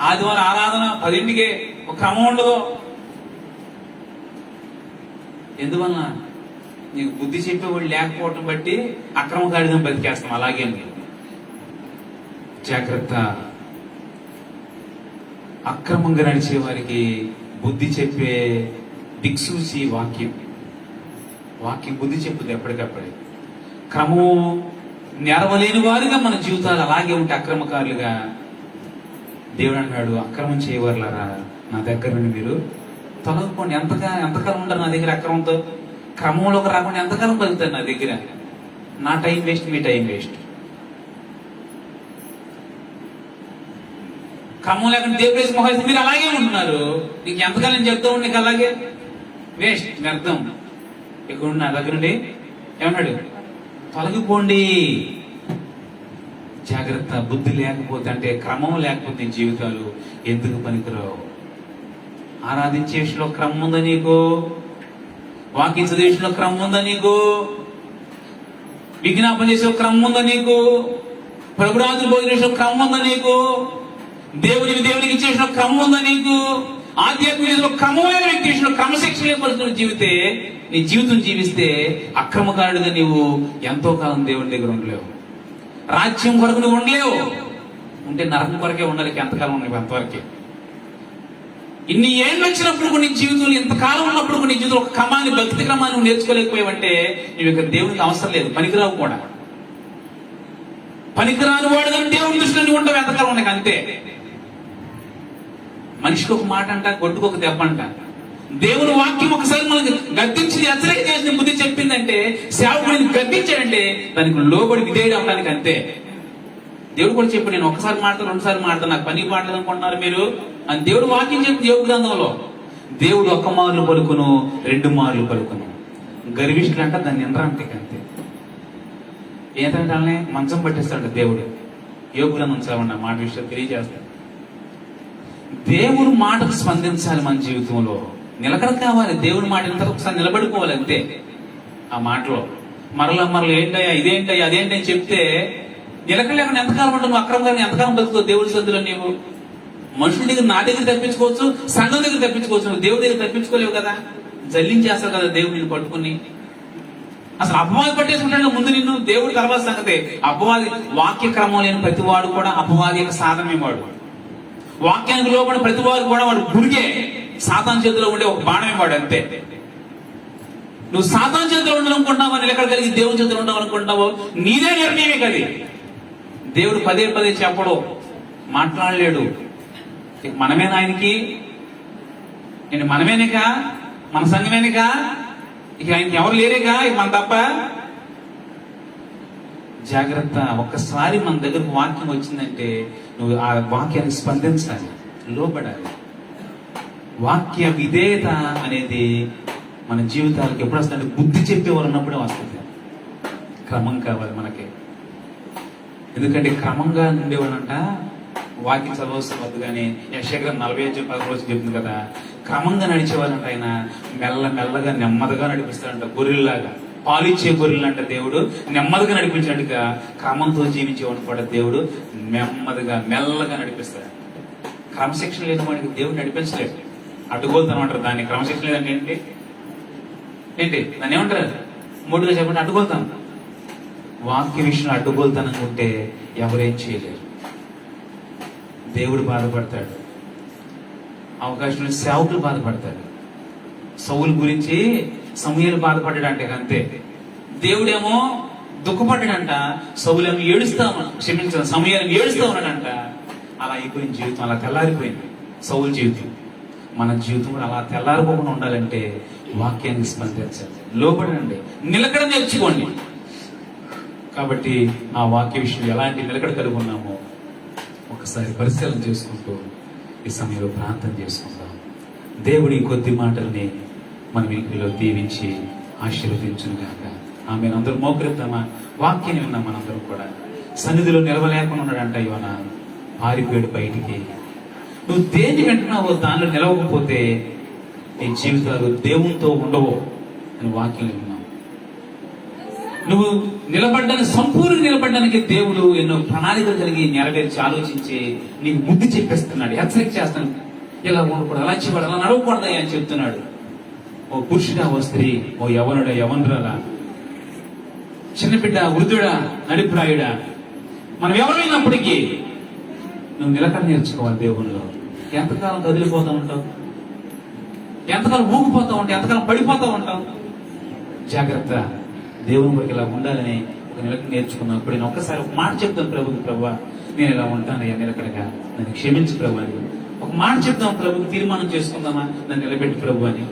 ఆదివారం ఆరాధన 10ంటికే ఒక క్రమం ఉండదు. ఎందువల్ల? నీకు బుద్ధి చెప్పేవాళ్ళు లేకపోవటం బట్టి అక్రమకాడిగా బతికేస్తాం. అలాగే జాగ్రత్త. అక్రమంగా నడిచే వారికి బుద్ధి చెప్పే దిక్సూచి వాక్యం. వాక్యం బుద్ధి చెప్పుద్ది ఎప్పటికప్పుడే. క్రమం నెరవలేని వారుగా మన జీవితాలు అలాగే ఉంటే అక్రమకారులుగా, దేవుడు అన్నాడు, అక్రమం చేయవర్లారా నా దగ్గర నుండి మీరు తొలగిపోండి. ఎంతకాలం ఉంటారు నా దగ్గర అక్రమంతో? క్రమంలోకి రాకుండా ఎంతకాలం బతుకుతారు నా దగ్గర? నా టైం వేస్ట్, మీ టైం వేస్ట్. క్రమం లేకుండా దేవుడు మొహాలు మీరు అలాగే ఉంటున్నారు. నీకు ఎంతకాలం చెప్తా ఉండి నీకు అలాగే వేస్ట్, వ్యర్థం. ఇక్కడ నా దగ్గర నుండి ఏమన్నాడు? తొలగిపోండి. జాగ్రత్త. బుద్ధి లేకపోతే, అంటే క్రమం లేకపోతే జీవితాలు ఎందుకు పనికిరావు. ఆరాధించే విషయంలో క్రమం ఉందా నీకు? వాక్యం చదివే విషయంలో క్రమం ఉందా నీకు? విజ్ఞాపన చేసే క్రమం ఉందా నీకు? ప్రభురాజులు భోజన విషయంలో క్రమం ఉందా నీకు? దేవునికి ఇచ్చేసిన క్రమం ఉందా నీకు? ఆధ్యాత్మిక క్రమమైన వ్యక్తి విషయంలో క్రమశిక్షణ లేకపోతున్న నీ జీవితం జీవిస్తే అక్రమకారుడిగా నీవు ఎంతో కాలం దేవుని దగ్గర ఉండలేవు. రాజ్యం కొరకు నువ్వు ఉండలేవు. ఉంటే నరకం కొరకే ఉండాలి. ఎంతకాలం ఉండవు? అంతవరకే. ఇన్ని ఏళ్ళు వచ్చినప్పుడు నీ జీవితంలో, ఇంతకాలం ఉన్నప్పుడు నీ జీవితంలో ఒక క్రమాన్ని, భక్తి క్రమాన్ని నువ్వు నేర్చుకోలేకపోయావంటే నువ్వు ఇక్కడ దేవునికి అవసరం లేదు, పనికిరావు కూడా. పనికిరాని వాడు కానీ దేవుని దృష్టిలో నువ్వు ఉండవు ఎంతకాలం ఉండక, అంతే. మనిషికి ఒక మాట అంట, గొడ్డుకు ఒక దెబ్బ అంట. దేవుని వాక్యం ఒకసారి మనకి గద్దించి హెచ్చరిక చేసిన బుద్ధి చెప్పిందంటే, సేవకుడిని గద్దించాడంటే దానికి లోబడి విధేయుడు అవడానికి, అంతే. దేవుడు కూడా చెప్పాడు, నేను ఒకసారి మాడతాను, 2 సార్లు మాడతాను, నాకు పని పాడలేదు అనుకుంటున్నారు మీరు అని దేవుడు వాక్యం చెప్తుంది యోగ గ్రంథంలో. దేవుడు 1 మార్లు పలుకును, 2 మార్లు పలుకును. గర్విష్ఠులు అంట దాన్ని ఎనరంటే, అంతే. ఏంటంటే మంచం పట్టిస్తాడు దేవుడు. యోగ గ్రంథం చదవండి, మాట విషయం తెలియజేస్తాడు. దేవుడు మాటకు స్పందించాలి. మన జీవితంలో నిలకడ కావాలి. దేవుని మాట ఇంత ఒకసారి నిలబడిపోవాలి, అంతే. ఆ మాటలో మరలా ఏంటయ్యా, ఇదేంటయ్యా, అదేంటని చెప్తే నిలకడ లేకుండా ఎంతకాలం ఉంటావు? అక్రమంగా ఎంతకాలం బతుకుతావు దేవుడి సద్దులో? నీవు మనుషుల దగ్గర, నా దగ్గర తప్పించుకోవచ్చు, సంఘం దగ్గర తప్పించుకోవచ్చు, నువ్వు దేవుడి దగ్గర తప్పించుకోలేవు కదా. జల్లించేస్తావు కదా దేవుడు నిన్ను పట్టుకుని. అసలు అపవాది పట్టేసుకుంటాడు ముందు నిన్ను. దేవుడి తర్వాత సంగతే. అపవాది వాక్య క్రమం లేని ప్రతివాడు కూడా అపవాది యొక్క సాధనమే వాడు. వాక్యానికి లోపడి ప్రతివాడు కూడా వాడు గురిగే, సాతాను చేతిలో ఉండే ఒక బాణమే వాడు, అంతే. నువ్వు సాతాను చేతిలో ఉండాలనుకుంటున్నావా, నిలకడగలిగి దేవుని చేతిలో ఉండాలనుకుంటున్నావో నీదే నిర్ణయమే కది. దేవుడు పదే చెప్పడు, మాట్లాడలేడు. మనమేనా ఆయనకి? నేను మనమేనిక, మన సంఘమేనిక, ఇక ఆయనకి ఎవరు లేరేగా, ఇక మన తప్ప. జాగ్రత్త. ఒక్కసారి మన దగ్గరకు వాక్యం వచ్చిందంటే నువ్వు ఆ వాక్యానికి స్పందించాలి, లోబడాలి. వాక్య విధేయత అనేది మన జీవితాలకు ఎప్పుడు వస్తుంది? బుద్ధి చెప్పేవారు ఉన్నప్పుడే వస్తుంది. క్రమం కావాలి మనకి. ఎందుకంటే క్రమంగా ఉండేవాడంట వాక్యం చదవలసిన వద్దు. కానీ యెషయా 45:11 చెప్తుంది కదా, క్రమంగా నడిచేవాళ్ళంట ఆయన మెల్లగా నెమ్మదిగా నడిపిస్తాడంట. గొర్రెల్లాగా, పాలిచ్చే గొర్రెలంట దేవుడు నెమ్మదిగా నడిపించినట్టుగా క్రమంతో జీవించేవాడు కూడా దేవుడు నెమ్మదిగా మెల్లగా నడిపిస్తాడు. క్రమశిక్షణ లేని వాడికి దేవుడు నడిపించలేడు. అడ్డుగోలుతనం అంటారు దాన్ని. క్రమశిక్షణ లేదంటే ఏంటి దాన్ని ఏమంటారు? మూడుగా చెప్పండి, అడ్డుగోలుతాను. వాక్య విషయంలో అడ్డుగోలుతనం ఉంటే ఎవరేం చేయలేరు. దేవుడు బాధపడతాడు, అవకాశం సేవకులు బాధపడతాడు. సౌలు గురించి సమూయేలు బాధపడ్డాడంటే అంతే. దేవుడేమో దుఃఖపడ్డాడంట, సౌలేమో సమూయేలు ఏడుస్తా ఉన్నాడంట. అలా అయిపోయిన జీవితం, అలా తెల్లారిపోయింది సౌలు జీవితం. మన జీవితం కూడా అలా తెల్లారిపోకుండా ఉండాలంటే వాక్యానికి స్పందించాలి, లోబడండి, నిలకడ నేర్చుకోండి. కాబట్టి ఆ వాక్య విషయం ఎలాంటి నిలకడ కలిగి ఉన్నామో ఒకసారి పరిశీలన చేసుకుంటూ ఈ సమయంలో ప్రార్థన చేసుకుందాం. దేవుడి కొద్ది మాటల్ని మన వీటిలో దీవించి ఆశీర్వదించునుగాక. ఆమె అందరూ మోకరిద్దామా? వాక్యాన్ని విన్నాం మనందరం కూడా. సన్నిధిలో నిలవలేకుండా ఉన్నాడంట యోనా, పారిపోయాడు బయటికి. నువ్వు దేని వింటున్నావో దానిలో నిలవకపోతే నీ జీవితాలు దేవునితో ఉండవు అని వాక్యం విన్నాం. నువ్వు నిలబడ్డానికి, సంపూర్ణ నిలబడ్డానికి దేవుడు ఎన్నో ప్రణాళికలు కలిగి నెరవేర్చి ఆలోచించి నీకు బుద్ధి చెప్పేస్తున్నాడు, హెచ్చరిక చేస్తాను. ఇలా ఉండకూడదు, అలా చేయకూడదు, అలా నడవకూడదా అని చెప్తున్నాడు. ఓ పురుషుడా, ఓ స్త్రీ, ఓ యవనుడా, యవనురాలా, చిన్నబిడ్డ, వృద్ధుడా, నడిపురాయుడా, మనం ఎవరైనప్పటికీ నువ్వు నిలకడ నేర్చుకోవాలి దేవునిలో. ఎంతకాలం కదిలిపోతా ఉంటావు? ఎంతకాలం ఊగిపోతా ఉంటావు? ఎంతకాలం పడిపోతా ఉంటావు? జాగ్రత్త. దేవుని వరకు ఇలా ఉండాలని ఒక నిలకడ నేర్చుకున్నావు. ఇప్పుడు నేను ఒక్కసారి ఒక మాట చెప్తాను ప్రభుకి, ప్రభువా నేను ఇలా ఉంటానయ్యా నిలకడగా, నన్ను క్షమించు ప్రభు అని ఒక మాట చెప్తాం ప్రభుకి, తీర్మానం చేసుకుందామా, నన్ను నిలబెట్టి ప్రభు అని.